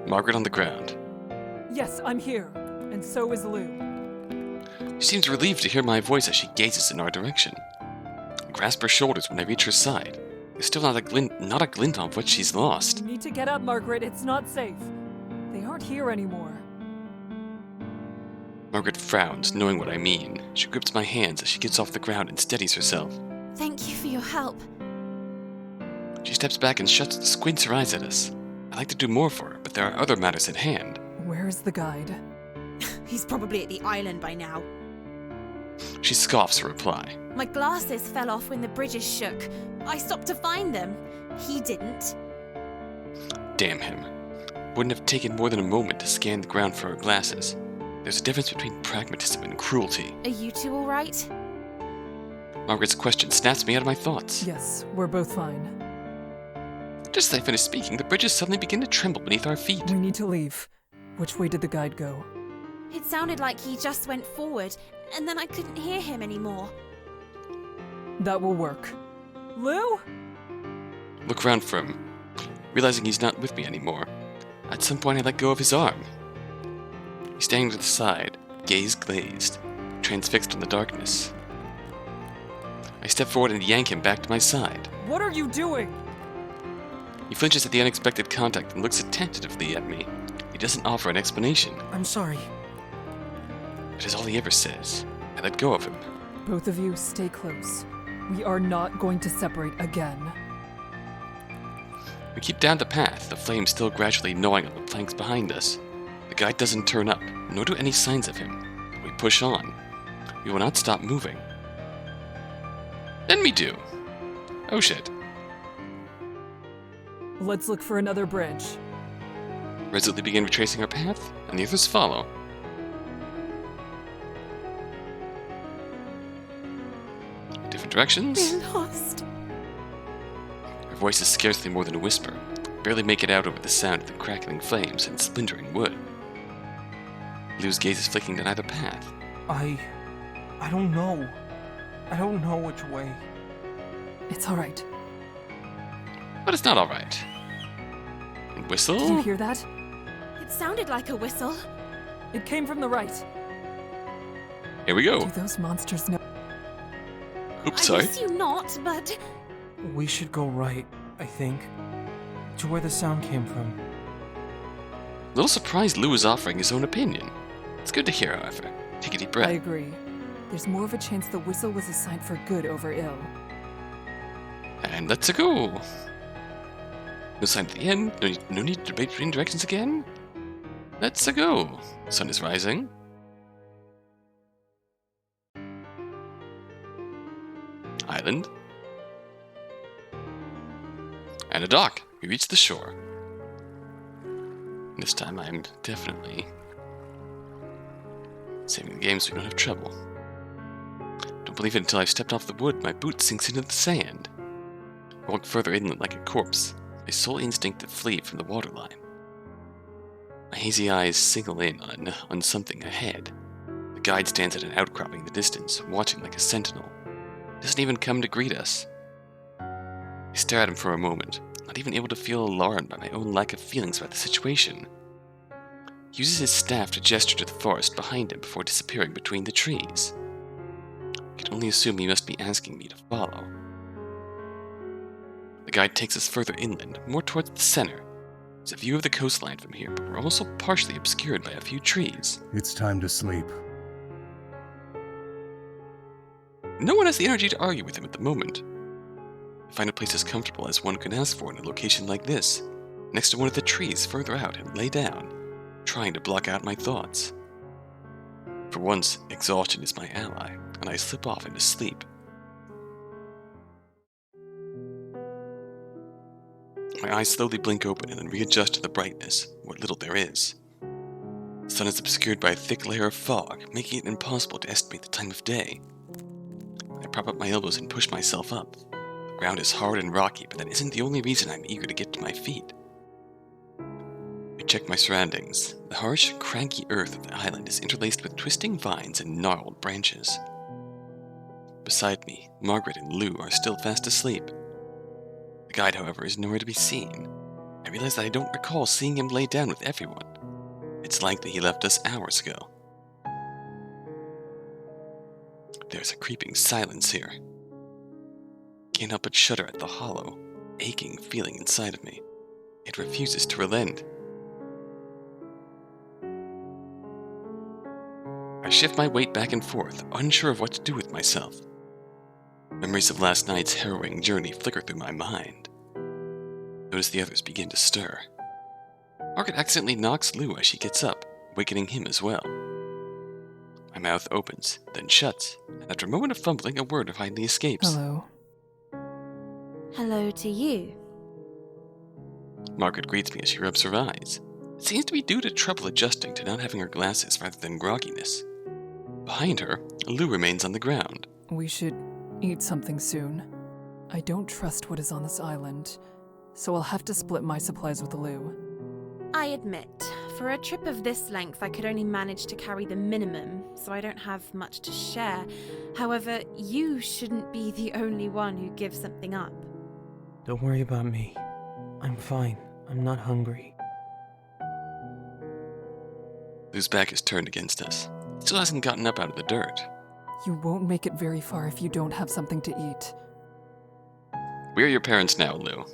Margaret on the ground. Yes, I'm here. And so is Lou. She seems relieved to hear my voice as she gazes in our direction. I grasp her shoulders when I reach her side. There's still not a glint on what she's lost. You need to get up, Margaret. It's not safe. They aren't here anymore. Margaret frowns, knowing what I mean. She grips my hands as she gets off the ground and steadies herself. Thank you for your help. She steps back and squints her eyes at us. I'd like to do more for her, but there are other matters at hand. Where is the guide? He's probably at the island by now. She scoffs her reply. My glasses fell off when the bridges shook. I stopped to find them. He didn't. Damn him. Wouldn't have taken more than a moment to scan the ground for her glasses. There's a difference between pragmatism and cruelty. Are you two all right? Margaret's question snaps me out of my thoughts. Yes, we're both fine. Just as I finish speaking, the bridges suddenly begin to tremble beneath our feet. We need to leave. Which way did the guide go? It sounded like he just went forward, and then I couldn't hear him anymore. That will work. Lou? Look around for him, realizing he's not with me anymore. At some point, I let go of his arm. He's standing to the side, gaze glazed, transfixed in the darkness. I step forward and yank him back to my side. What are you doing? He flinches at the unexpected contact and looks tentatively at me. He doesn't offer an explanation. I'm sorry. It is all he ever says. I let go of him. Both of you stay close. We are not going to separate again. We keep down the path, the flames still gradually gnawing on the planks behind us. The guide doesn't turn up, nor do any signs of him. We push on. We will not stop moving. Then we do. Oh shit. Let's look for another bridge. Resolutely begin retracing our path, and the others follow. Different directions. We're lost. Her voice is scarcely more than a whisper, barely make it out over the sound of the crackling flames and splintering wood. Lou's gaze is flicking down either path. I don't know. I don't know which way. It's all right. But it's not alright. Whistle? Did you hear that? It sounded like a whistle. It came from the right. Here we go. Do those monsters know? Oops, I sorry. assume not, but We should go right, I think. To where the sound came from. A little surprised Lou is offering his own opinion. It's good to hear, however. Take a deep I breath. agree. There's more of a chance the whistle was a sign for good over ill. And let's go. No sign at the end. No need to debate between directions again. Let's go. Sun is rising. Island. And a dock. We reach the shore. This time I'm definitely saving the game so we don't have trouble. Don't believe it until I've stepped off the wood. My boot sinks into the sand. I walk further inland like a corpse, my sole instinct to flee from the waterline. My hazy eyes single in on something ahead. The guide stands at an outcropping in the distance, watching like a sentinel. He doesn't even come to greet us. I stare at him for a moment, not even able to feel alarmed by my own lack of feelings about the situation. He uses his staff to gesture to the forest behind him before disappearing between the trees. I can only assume he must be asking me to follow. The guide takes us further inland, more towards the center. There's a view of the coastline from here, but we're also partially obscured by a few trees. It's time to sleep. No one has the energy to argue with him at the moment. I find a place as comfortable as one could ask for in a location like this, next to one of the trees further out, and lay down, trying to block out my thoughts. For once, exhaustion is my ally, and I slip off into sleep. My eyes slowly blink open and then readjust to the brightness, what little there is. The sun is obscured by a thick layer of fog, making it impossible to estimate the time of day. I prop up my elbows and push myself up. The ground is hard and rocky, but that isn't the only reason I'm eager to get to my feet. I check my surroundings. The harsh, cranky earth of the island is interlaced with twisting vines and gnarled branches. Beside me, Margaret and Lou are still fast asleep. The guide, however, is nowhere to be seen. I realize that I don't recall seeing him lay down with everyone. It's likely he left us hours ago. There's a creeping silence here. Can't help but shudder at the hollow, aching feeling inside of me. It refuses to relent. I shift my weight back and forth, unsure of what to do with myself. Memories of last night's harrowing journey flicker through my mind. Notice the others begin to stir. Margaret accidentally knocks Lou as she gets up, awakening him as well. My mouth opens, then shuts, and after a moment of fumbling, a word finally escapes. Hello. hello to you. Margaret greets me as she rubs her eyes. It seems to be due to trouble adjusting to not having her glasses rather than grogginess. Behind her, Lou remains on the ground. We should eat something soon. I don't trust what is on this island, so I'll have to split my supplies with Lou. I admit, for a trip of this length, I could only manage to carry the minimum, so I don't have much to share. However, you shouldn't be the only one who gives something up. Don't worry about me. I'm fine. I'm not hungry. Lou's back is turned against us. He still hasn't gotten up out of the dirt. You won't make it very far if you don't have something to eat. We're your parents now, Lou.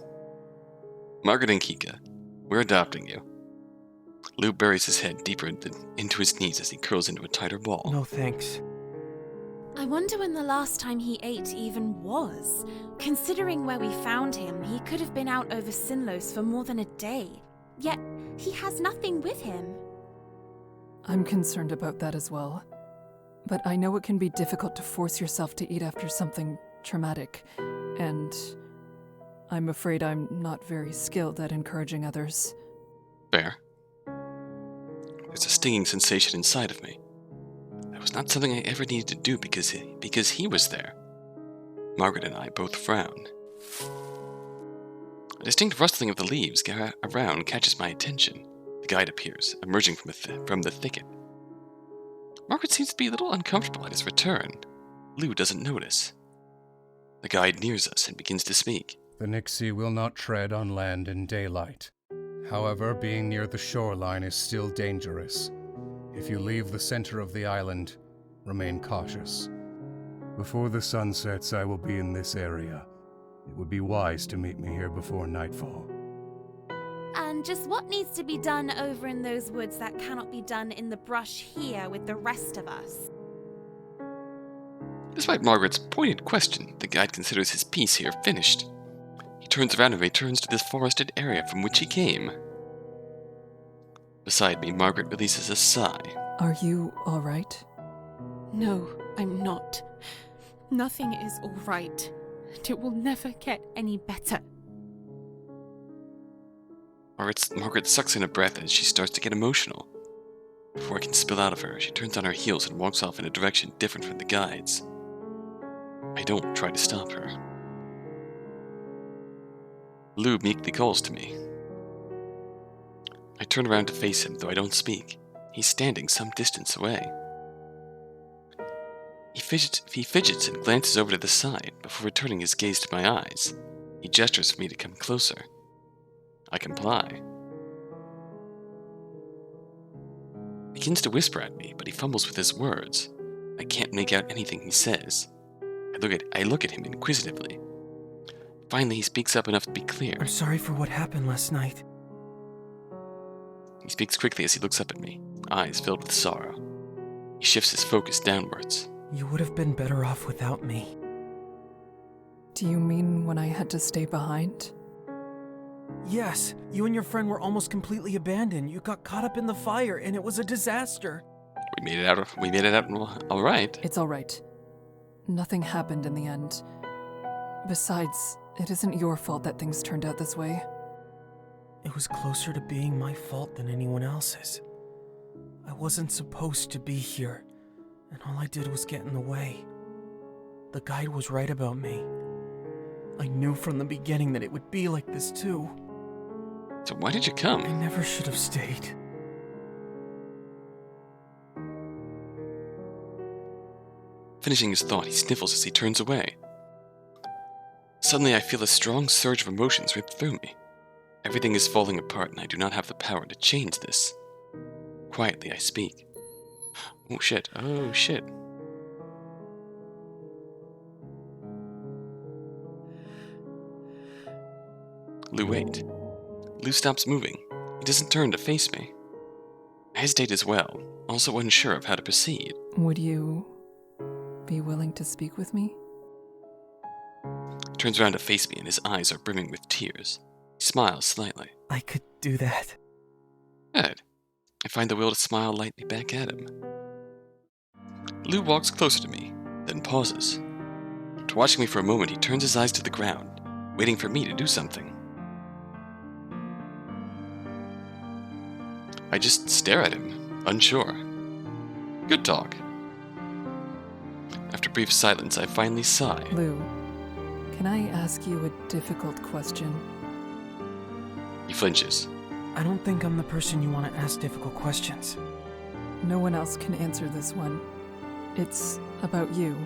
Margaret and Kika, we're adopting you. Lou buries his head deeper into his knees as he curls into a tighter ball. No thanks. I wonder when the last time he ate even was. Considering where we found him, he could have been out over Sinnlos for more than a day. Yet, he has nothing with him. I'm concerned about that as well. but I know it can be difficult to force yourself to eat after something traumatic, and I'm afraid I'm not very skilled at encouraging others. Fair. There's a stinging sensation inside of me. That was not something I ever needed to do because he was there. Margaret and I both frown. A distinct rustling of the leaves around catches my attention. The guide appears, emerging from the thicket. Margaret seems to be a little uncomfortable at his return. Lou doesn't notice. The guide nears us and begins to speak. The Nixie will not tread on land in daylight. However, being near the shoreline is still dangerous. If you leave the center of the island, remain cautious. Before the sun sets, I will be in this area. It would be wise to meet me here before nightfall. And just what needs to be done over in those woods that cannot be done in the brush here with the rest of us? Despite Margaret's pointed question, the guide considers his piece here finished. He turns around and returns to this forested area from which he came. Beside me, Margaret releases a sigh. Are you all right? No, I'm not. Nothing is all right. It will never get any better. Margaret sucks in a breath as she starts to get emotional. Before it can spill out of her, she turns on her heels and walks off in a direction different from the guide's. I don't try to stop her. Lou meekly calls to me. I turn around to face him, though I don't speak. He's standing some distance away. He fidgets and glances over to the side before returning his gaze to my eyes. He gestures for me to come closer. I comply. He begins to whisper at me, but he fumbles with his words. I can't make out anything he says. I look at him inquisitively. Finally, he speaks up enough to be clear. I'm sorry for what happened last night. He speaks quickly as he looks up at me, eyes filled with sorrow. He shifts his focus downwards. You would have been better off without me. Do you mean when I had to stay behind? Yes, you and your friend were almost completely abandoned. You got caught up in the fire, and it was a disaster. We made it out all right. It's all right. Nothing happened in the end. Besides, it isn't your fault that things turned out this way. It was closer to being my fault than anyone else's. I wasn't supposed to be here, and all I did was get in the way. The guide was right about me. I knew from the beginning that it would be like this too. So why did you come? I never should have stayed. Finishing his thought, he sniffles as he turns away. Suddenly, I feel a strong surge of emotions rip through me. Everything is falling apart, and I do not have the power to change this. Quietly, I speak. Oh shit. Lou, wait. Lou stops moving. He doesn't turn to face me. I hesitate as well, also unsure of how to proceed. Would you be willing to speak with me? He turns around to face me, and his eyes are brimming with tears. He smiles slightly. I could do that. Good. I find the will to smile lightly back at him. Lou walks closer to me, then pauses. After watching me for a moment, he turns his eyes to the ground, waiting for me to do something. I just stare at him, unsure. Good talk. After brief silence, I finally sigh. Lou, can I ask you a difficult question? He flinches. I don't think I'm the person you want to ask difficult questions. No one else can answer this one. It's about you.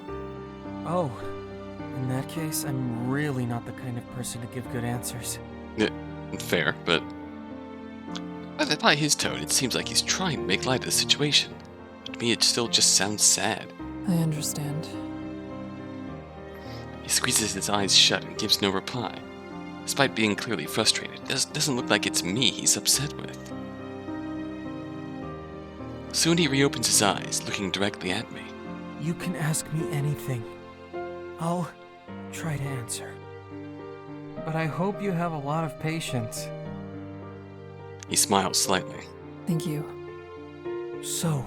Oh, in that case, I'm really not the kind of person to give good answers. Fair, but by his tone, it seems like he's trying to make light of the situation. But to me, it still just sounds sad. I understand. He squeezes his eyes shut and gives no reply. Despite being clearly frustrated, it doesn't look like it's me he's upset with. Soon he reopens his eyes, looking directly at me. You can ask me anything. I'll try to answer. But I hope you have a lot of patience. He smiles slightly. Thank you. So,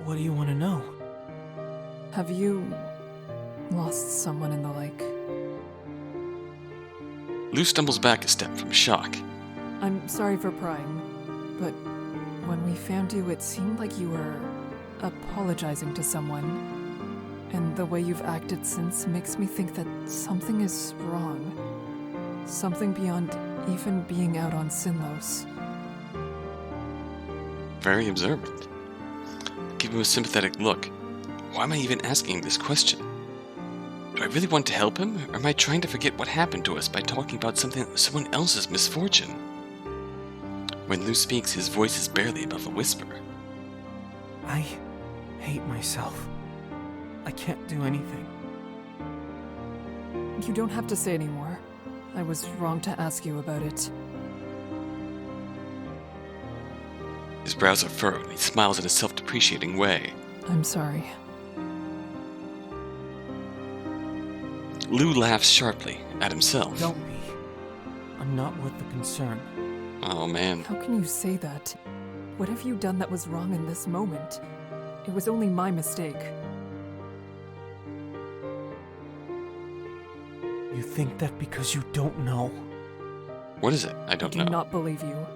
what do you want to know? Have you lost someone in the lake? Lou stumbles back a step from shock. I'm sorry for prying, but when we found you, it seemed like you were apologizing to someone. And the way you've acted since makes me think that something is wrong. Something beyond even being out on Sinnlos. Very observant. Give him a sympathetic look. Why am I even asking this question? Do I really want to help him, or am I trying to forget what happened to us by talking about someone else's misfortune? When Lou speaks, his voice is barely above a whisper. I hate myself. I can't do anything. You don't have to say anymore. I was wrong to ask you about it. His brows are furrowed, and he smiles in a self-depreciating way. I'm sorry. Lou laughs sharply at himself. Don't be. I'm not worth the concern. Oh man. How can you say that? What have you done that was wrong in this moment? It was only my mistake. You think that because you don't know? What is it? I don't know. I do not believe you.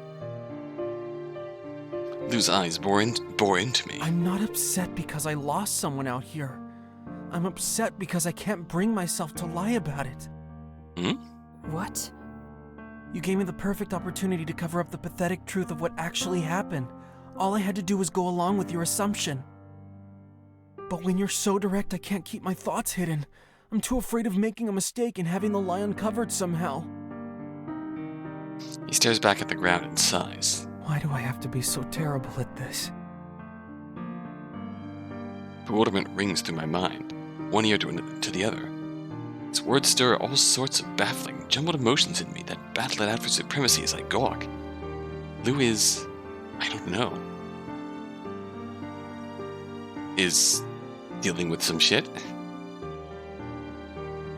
Lou's eyes bore into me. I'm not upset because I lost someone out here. I'm upset because I can't bring myself to lie about it. What? You gave me the perfect opportunity to cover up the pathetic truth of what actually happened. All I had to do was go along with your assumption. But when you're so direct, I can't keep my thoughts hidden. I'm too afraid of making a mistake and having the lie uncovered somehow. He stares back at the ground and sighs. Why do I have to be so terrible at this? Bewilderment rings through my mind, one ear to the other. His words stir all sorts of baffling, jumbled emotions in me that battle it out for supremacy as I gawk. Lou is... I don't know. Is dealing with some shit?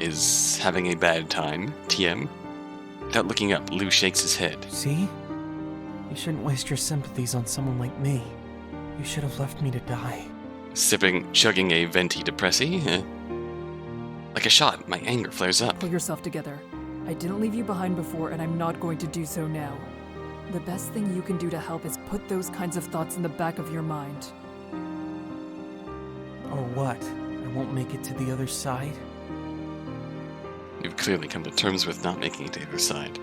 Is having a bad time, TM? Without looking up, Lou shakes his head. See? You shouldn't waste your sympathies on someone like me. You should have left me to die. Chugging a venti depressi. Like a shot, my anger flares up. Pull yourself together. I didn't leave you behind before, and I'm not going to do so now. The best thing you can do to help is put those kinds of thoughts in the back of your mind. Or what? I won't make it to the other side? You've clearly come to terms with not making it to the other side.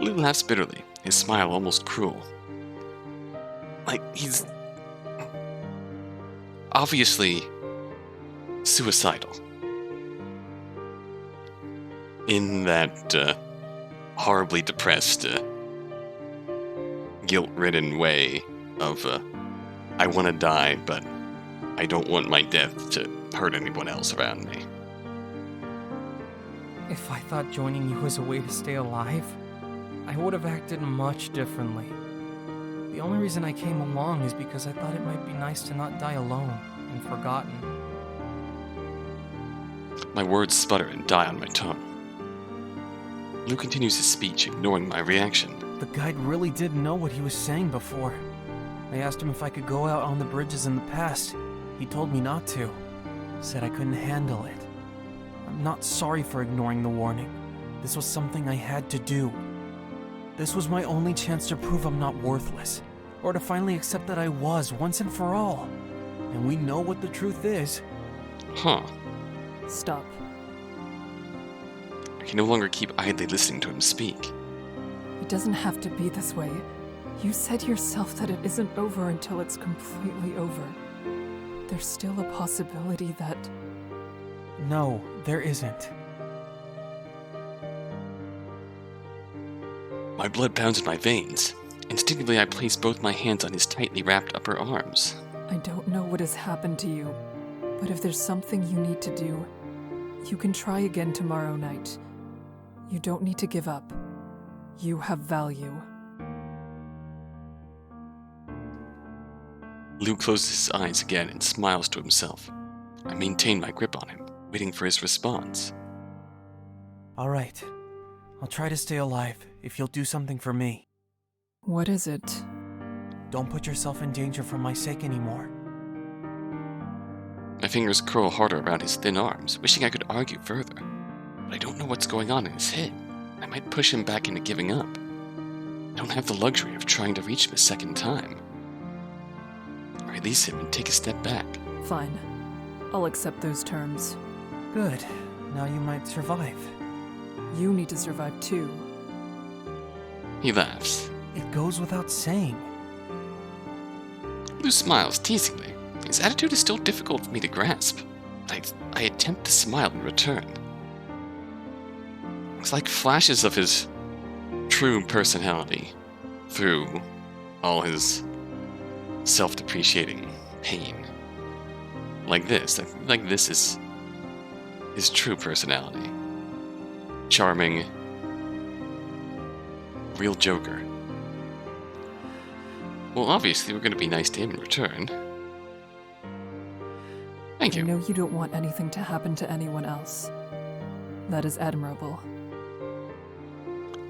Lou laughs bitterly, his smile almost cruel. Like he's... obviously... suicidal. In that, horribly depressed, guilt-ridden way of, I want to die, but I don't want my death to hurt anyone else around me. If I thought joining you was a way to stay alive, I would have acted much differently. The only reason I came along is because I thought it might be nice to not die alone and forgotten. My words sputter and die on my tongue. Lou continues his speech, ignoring my reaction. The guide really did know what he was saying before. I asked him if I could go out on the bridges in the past. He told me not to. Said I couldn't handle it. I'm not sorry for ignoring the warning. This was something I had to do. This was my only chance to prove I'm not worthless, or to finally accept that I was once and for all. And we know what the truth is. Huh. Stop. I can no longer keep idly listening to him speak. It doesn't have to be this way. You said yourself that it isn't over until it's completely over. There's still a possibility that... No, there isn't. My blood pounds in my veins. Instinctively, I place both my hands on his tightly wrapped upper arms. I don't know what has happened to you, but if there's something you need to do, you can try again tomorrow night. You don't need to give up. You have value. Lou closes his eyes again and smiles to himself. I maintain my grip on him, waiting for his response. All right. I'll try to stay alive if you'll do something for me. What is it? Don't put yourself in danger for my sake anymore. I fingers curl harder around his thin arms, wishing I could argue further. But I don't know what's going on in his head. I might push him back into giving up. I don't have the luxury of trying to reach him a second time. I release him and take a step back. Fine. I'll accept those terms. Good. Now you might survive. You need to survive too. He laughs. It goes without saying. Lou smiles teasingly. His attitude is still difficult for me to grasp. I attempt to smile in return. It's like flashes of his true personality through all his self-depreciating pain. Like this is his true personality. Charming, real joker. Well, obviously we're going to be nice to him in return. Thank I you. know you don't want anything to happen to anyone else. That is admirable.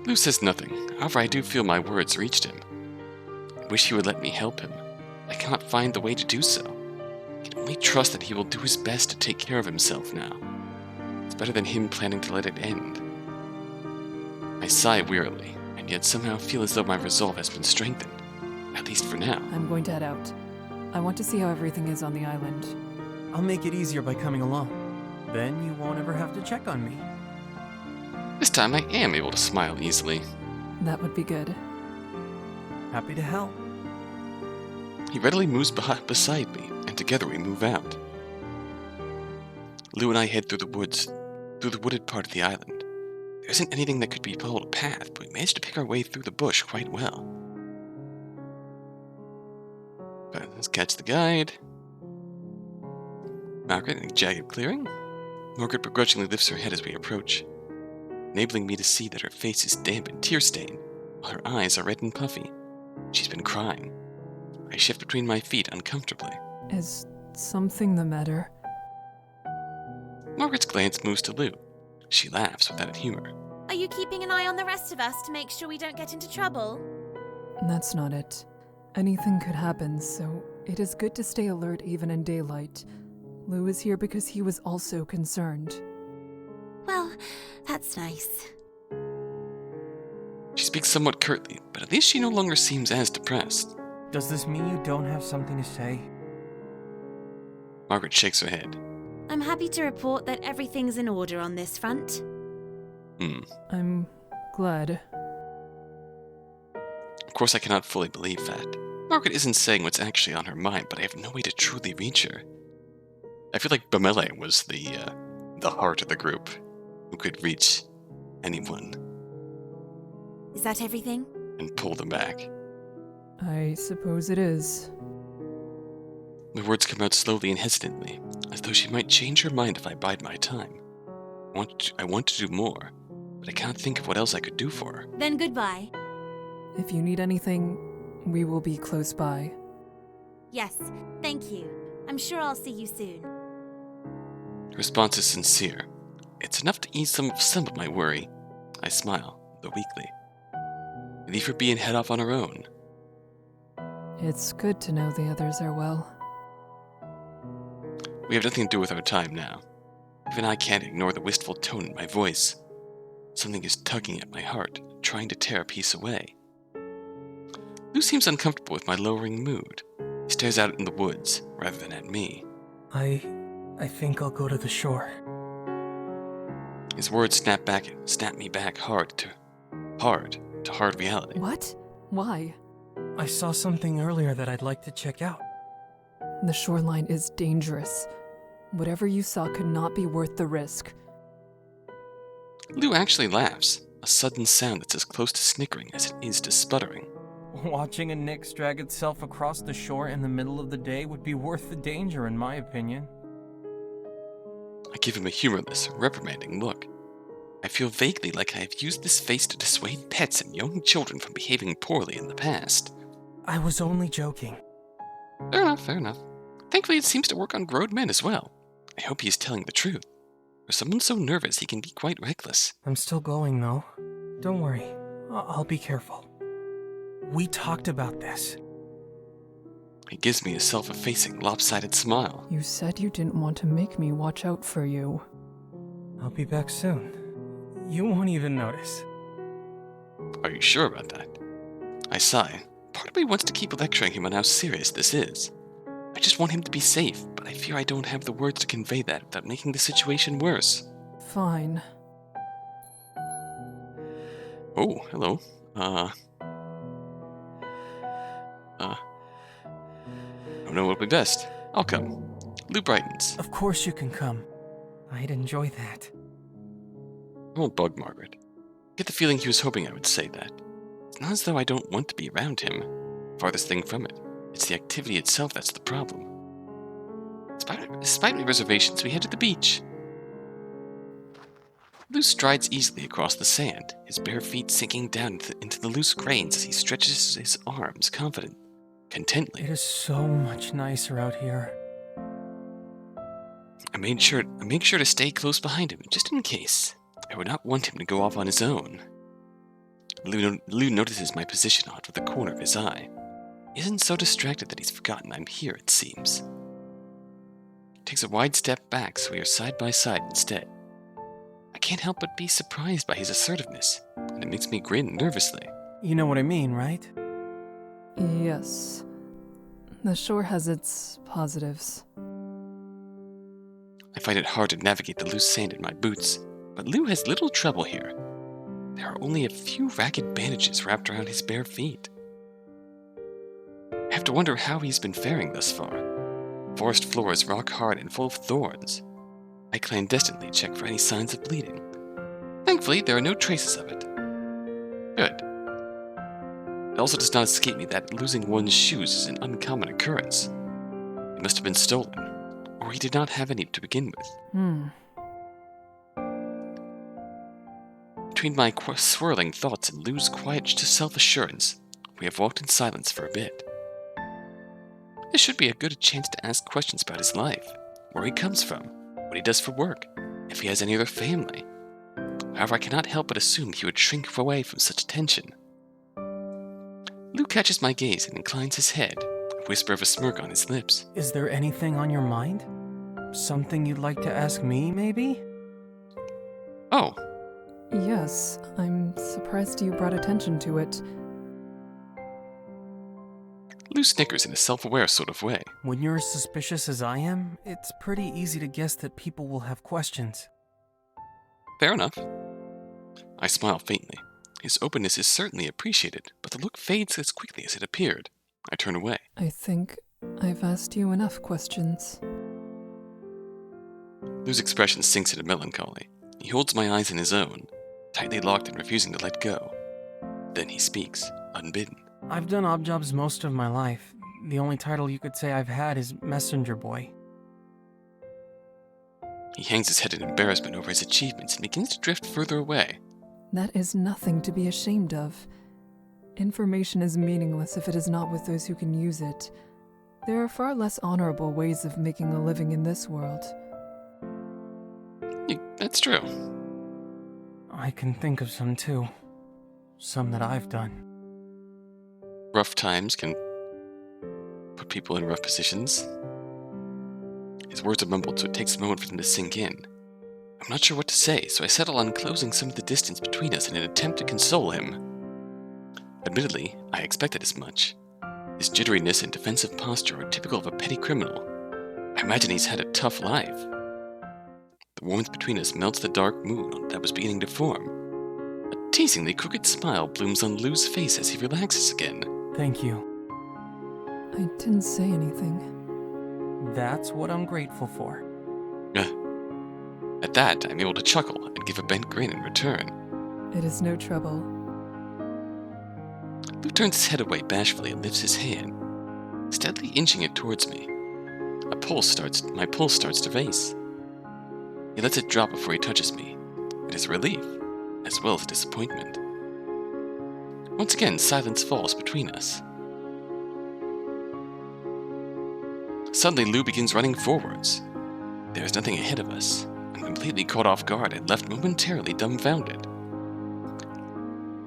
Lou says nothing. However, I do feel my words reached him. I wish he would let me help him. I cannot find the way to do so. I can only trust that he will do his best to take care of himself now. It's better than him planning to let it end. I sigh wearily, and yet somehow feel as though my resolve has been strengthened. At least for now. I'm going to head out. I want to see how everything is on the island. I'll make it easier by coming along. Then you won't ever have to check on me. This time I am able to smile easily. That would be good. Happy to help. He readily moves beside me, and together we move out. Lou and I head through the wooded part of the island. There isn't anything that could be called a path, but we managed to pick our way through the bush quite well. But let's catch the guide. Margaret in a jagged clearing. Margaret begrudgingly lifts her head as we approach, enabling me to see that her face is damp and tear-stained, while her eyes are red and puffy. She's been crying. I shift between my feet uncomfortably. Is something the matter? Margaret's glance moves to Lou. She laughs without humor. Are you keeping an eye on the rest of us to make sure we don't get into trouble? That's not it. Anything could happen, so it is good to stay alert even in daylight. Lou is here because he was also concerned. Well, that's nice. She speaks somewhat curtly, but at least she no longer seems as depressed. Does this mean you don't have something to say? Margaret shakes her head. I'm happy to report that everything's in order on this front. I'm glad. Of course I cannot fully believe that. Margaret isn't saying what's actually on her mind, but I have no way to truly reach her. I feel like Bamele was the heart of the group, who could reach anyone Is that everything? and pull them back. I suppose it is. My words come out slowly and hesitantly, as though she might change her mind if I bide my time. I want to do more, but I can't think of what else I could do for her. Then goodbye. If you need anything, we will be close by. Yes, thank you. I'm sure I'll see you soon. Her response is sincere. It's enough to ease some of my worry. I smile, though weakly. I leave her be and head off on her own. It's good to know the others are well. We have nothing to do with our time now. Even I can't ignore the wistful tone in my voice. Something is tugging at my heart, trying to tear a piece away. Lou seems uncomfortable with my lowering mood. He stares out in the woods, rather than at me. I think I'll go to the shore. His words snap me back hard to hard reality. What? Why? I saw something earlier that I'd like to check out. The shoreline is dangerous. Whatever you saw could not be worth the risk. Lou actually laughs, a sudden sound that's as close to snickering as it is to sputtering. Watching a Nyx drag itself across the shore in the middle of the day would be worth the danger, in my opinion. I give him a humorless, reprimanding look. I feel vaguely like I have used this face to dissuade pets and young children from behaving poorly in the past. I was only joking. Fair enough. Thankfully, it seems to work on grown men as well. I hope he is telling the truth. For someone so nervous, he can be quite reckless. I'm still going, though. Don't worry. I'll be careful. We talked about this. He gives me a self-effacing, lopsided smile. You said you didn't want to make me watch out for you. I'll be back soon. You won't even notice. Are you sure about that? I sigh. Part of me wants to keep lecturing him on how serious this is. I just want him to be safe, but I fear I don't have the words to convey that without making the situation worse. Fine. Oh, hello. I don't know what'll be best. I'll come. Lou brightens. Of course you can come. I'd enjoy that. I won't bug Margaret. I get the feeling he was hoping I would say that. It's not as though I don't want to be around him. Farthest thing from it. It's the activity itself that's the problem. Despite my reservations, we head to the beach. Lou strides easily across the sand, his bare feet sinking down into the loose grains as he stretches his arms contently. It is so much nicer out here. I make sure to stay close behind him, just in case. I would not want him to go off on his own. Lou notices my position odd with the corner of his eye. He isn't so distracted that he's forgotten I'm here, it seems. He takes a wide step back so we are side by side instead. I can't help but be surprised by his assertiveness, and it makes me grin nervously. You know what I mean, right? Yes. The shore has its positives. I find it hard to navigate the loose sand in my boots, but Lou has little trouble here. There are only a few ragged bandages wrapped around his bare feet. I have to wonder how he's been faring thus far. Forest floor is rock hard and full of thorns. I clandestinely check for any signs of bleeding. Thankfully, there are no traces of it. Good. It also does not escape me that losing one's shoes is an uncommon occurrence. They must have been stolen, or he did not have any to begin with. Between my swirling thoughts and Lou's quiet self-assurance, we have walked in silence for a bit. This should be a good chance to ask questions about his life, where he comes from, what he does for work, if he has any other family. However, I cannot help but assume he would shrink away from such attention. Lou catches my gaze and inclines his head, a whisper of a smirk on his lips. Is there anything on your mind? Something you'd like to ask me, maybe? Oh, Yes, I'm surprised you brought attention to it. Lou snickers in a self-aware sort of way. When you're as suspicious as I am, it's pretty easy to guess that people will have questions. Fair enough. I smile faintly. His openness is certainly appreciated, but the look fades as quickly as it appeared. I turn away. I think I've asked you enough questions. Lou's expression sinks into melancholy. He holds my eyes in his own, tightly locked and refusing to let go. Then he speaks, unbidden. I've done odd jobs most of my life. The only title you could say I've had is messenger boy. He hangs his head in embarrassment over his achievements and begins to drift further away. That is nothing to be ashamed of. Information is meaningless if it is not with those who can use it. There are far less honorable ways of making a living in this world. That's true. I can think of some too. Some that I've done. Rough times can put people in rough positions. His words are mumbled, so it takes a moment for them to sink in. I'm not sure what to say, so I settle on closing some of the distance between us in an attempt to console him. Admittedly, I expected as much. His jitteriness and defensive posture are typical of a petty criminal. I imagine he's had a tough life. The warmth between us melts the dark mood that was beginning to form. A teasingly crooked smile blooms on Lou's face as he relaxes again. Thank you. I didn't say anything. That's what I'm grateful for. At that, I'm able to chuckle and give a bent grin in return. It is no trouble. Lou turns his head away bashfully and lifts his hand, steadily inching it towards me. My pulse starts to race. He lets it drop before he touches me. It is a relief, as well as a disappointment. Once again, silence falls between us. Suddenly, Lou begins running forwards. There is nothing ahead of us. I'm completely caught off guard and left momentarily dumbfounded.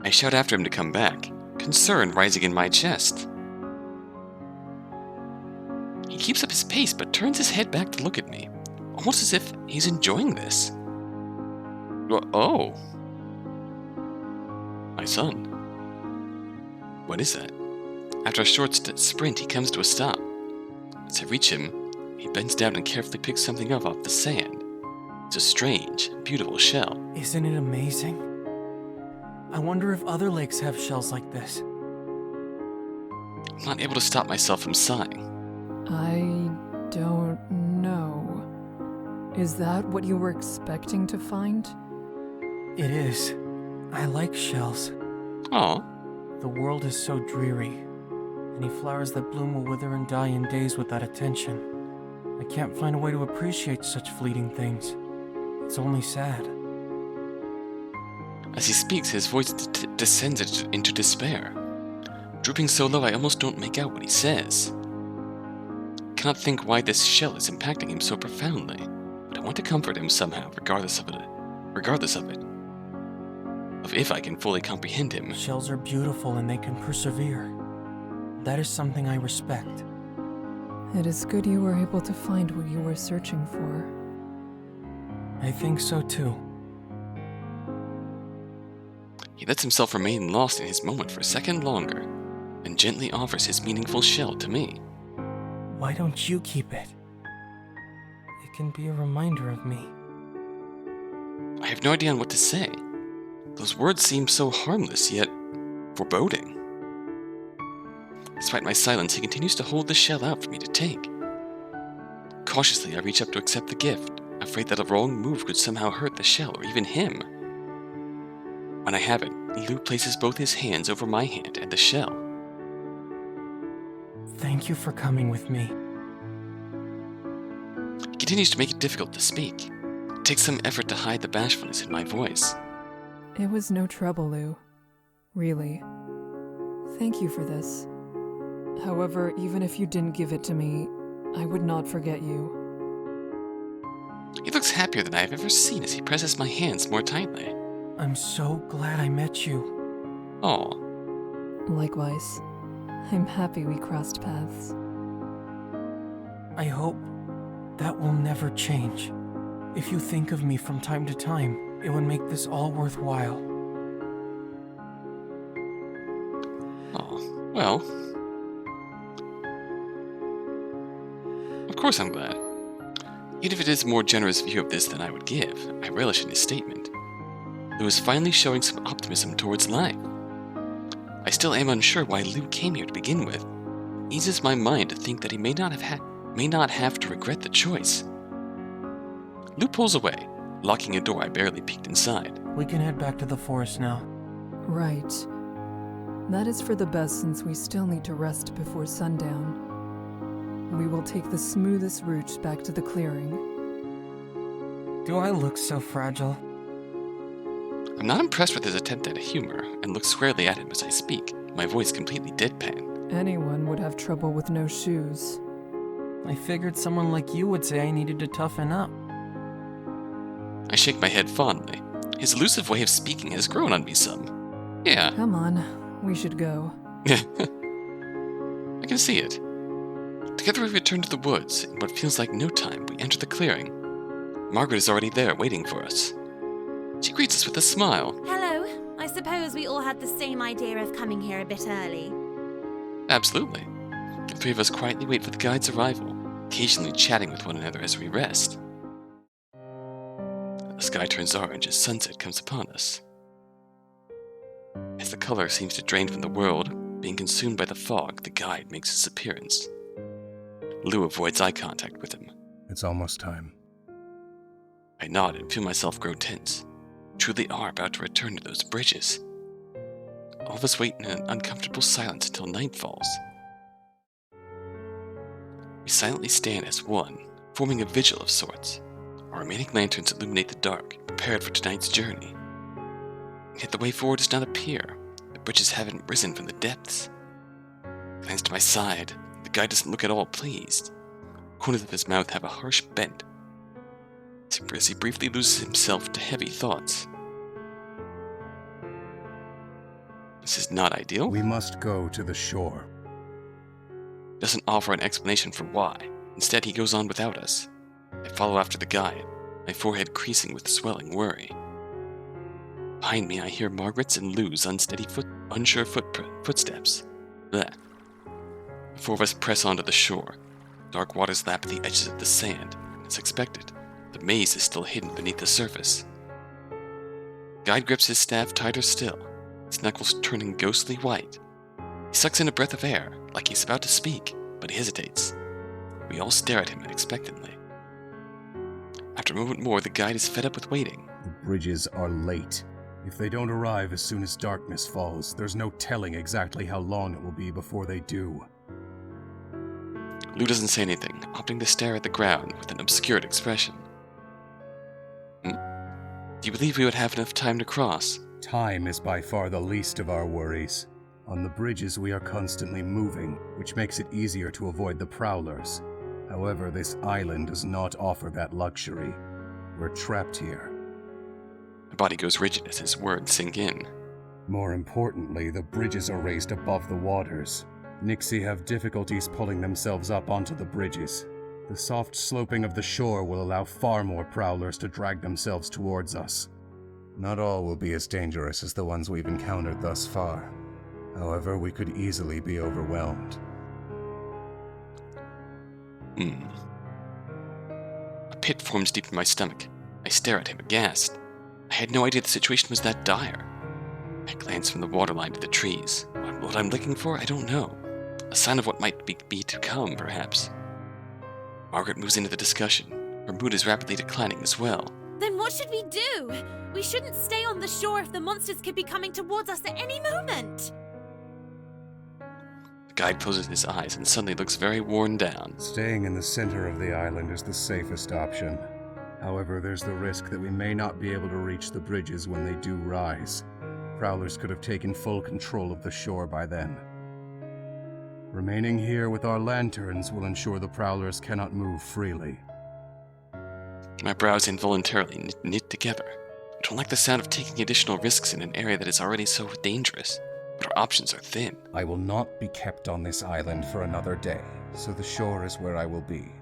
I shout after him to come back, concern rising in my chest. He keeps up his pace, but turns his head back to look at me, almost as if he's enjoying this. Oh. My son. What is that? After a short sprint, he comes to a stop. As I reach him, he bends down and carefully picks something up off the sand. It's a strange, beautiful shell. Isn't it amazing? I wonder if other lakes have shells like this. I'm not able to stop myself from sighing. I don't know. Is that what you were expecting to find? It is. I like shells. Aw, The world is so dreary. Any flowers that bloom will wither and die in days without attention. I can't find a way to appreciate such fleeting things. It's only sad. as he speaks, his voice descends into despair. Drooping so low I almost don't make out what he says. I cannot think why this shell is impacting him so profoundly, but I want to comfort him somehow, regardless of it. Of if I can fully comprehend him. Shells are beautiful and they can persevere. That is something I respect. It is good you were able to find what you were searching for. I think so too. He lets himself remain lost in his moment for a second longer, and gently offers his meaningful shell to me. Why don't you keep it? It can be a reminder of me. I have no idea on what to say. Those words seem so harmless, yet foreboding. Despite my silence, he continues to hold the shell out for me to take. Cautiously, I reach up to accept the gift, afraid that a wrong move could somehow hurt the shell or even him. When I have it, Lou places both his hands over my hand and the shell. Thank you for coming with me. He continues to make it difficult to speak. It takes some effort to hide the bashfulness in my voice. It was no trouble, Lou. Really. Thank you for this. However, even if you didn't give it to me, I would not forget you. He looks happier than I have ever seen as he presses my hands more tightly. I'm so glad I met you. Aw, Likewise. I'm happy we crossed paths. I hope that will never change. If you think of me from time to time, it would make this all worthwhile. oh, well. Of course I'm glad. Even if it is a more generous view of this than I would give, I relish in his statement. Lou is finally showing some optimism towards life. I still am unsure why Lou came here to begin with. It eases my mind to think that he may not have to regret the choice. Lou pulls away, locking a door I barely peeked inside. We can head back to the forest now. Right. That is for the best since we still need to rest before sundown. We will take the smoothest route back to the clearing. Do I look so fragile? I'm not impressed with his attempt at humor, and look squarely at him as I speak, my voice completely deadpan. Anyone would have trouble with no shoes. I figured someone like you would say I needed to toughen up. I shake my head fondly. His elusive way of speaking has grown on me some. Yeah, Come on, we should go. I can see it. Together we return to the woods. In what feels like no time, we enter the clearing. Margaret is already there, waiting for us. She greets us with a smile. Hello. I suppose we all had the same idea of coming here a bit early. Absolutely. The three of us quietly wait for the guide's arrival, occasionally chatting with one another as we rest. The sky turns orange as sunset comes upon us. As the color seems to drain from the world, being consumed by the fog, the guide makes his appearance. Lou avoids eye contact with him. It's almost time. I nod and feel myself grow tense. Truly are about to return to those bridges. All of us wait in an uncomfortable silence until night falls. We silently stand as one, forming a vigil of sorts. Our remaining lanterns illuminate the dark, prepared for tonight's journey. Yet the way forward does not appear. The bridges haven't risen from the depths. I glance to my side. The guide doesn't look at all pleased. Corners of his mouth have a harsh bent, as he briefly loses himself to heavy thoughts. This is not ideal. We must go to the shore. Doesn't offer an explanation for why. Instead, he goes on without us. I follow after the guide, my forehead creasing with swelling worry. Behind me, I hear Margaret's and Lou's unsure footsteps. Blech. The four of us press onto the shore. Dark waters lap the edges of the sand. As expected, the maze is still hidden beneath the surface. Guide grips his staff tighter still, his knuckles turning ghostly white. He sucks in a breath of air, like he's about to speak, but he hesitates. We all stare at him expectantly. After a moment more, the guide is fed up with waiting. The bridges are late. If they don't arrive as soon as darkness falls, there's no telling exactly how long it will be before they do. Lou doesn't say anything, opting to stare at the ground with an obscured expression. Do you believe we would have enough time to cross? Time is by far the least of our worries. On the bridges we are constantly moving, which makes it easier to avoid the prowlers. However, this island does not offer that luxury. We're trapped here. My body goes rigid as his words sink in. More importantly, the bridges are raised above the waters. Nixie have difficulties pulling themselves up onto the bridges. The soft sloping of the shore will allow far more prowlers to drag themselves towards us. Not all will be as dangerous as the ones we've encountered thus far. However, we could easily be overwhelmed. A pit forms deep in my stomach. I stare at him aghast. I had no idea the situation was that dire. I glance from the waterline to the trees. What I'm looking for, I don't know. A sign of what might be to come, perhaps. Margaret moves into the discussion. Her mood is rapidly declining as well. Then what should we do? We shouldn't stay on the shore if the monsters could be coming towards us at any moment. The guide closes his eyes and suddenly looks very worn down. Staying in the center of the island is the safest option. However, there's the risk that we may not be able to reach the bridges when they do rise. Prowlers could have taken full control of the shore by then. Remaining here with our lanterns will ensure the prowlers cannot move freely. My brows involuntarily knit together. I don't like the sound of taking additional risks in an area that is already so dangerous, but our options are thin. I will not be kept on this island for another day, so the shore is where I will be.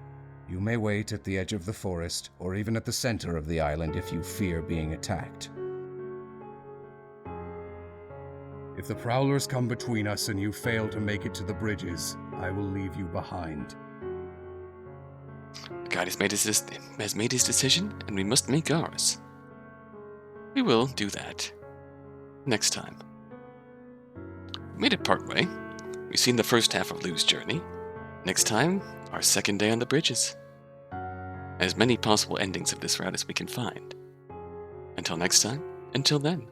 You may wait at the edge of the forest, or even at the center of the island if you fear being attacked. If the prowlers come between us and you fail to make it to the bridges, I will leave you behind. The guide has made his decision, and we must make ours. We will do that. Next time. We made it partway. We've seen the first half of Lou's journey. Next time, our second day on the bridges. As many possible endings of this route as we can find. Until next time, until then,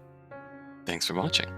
thanks for watching.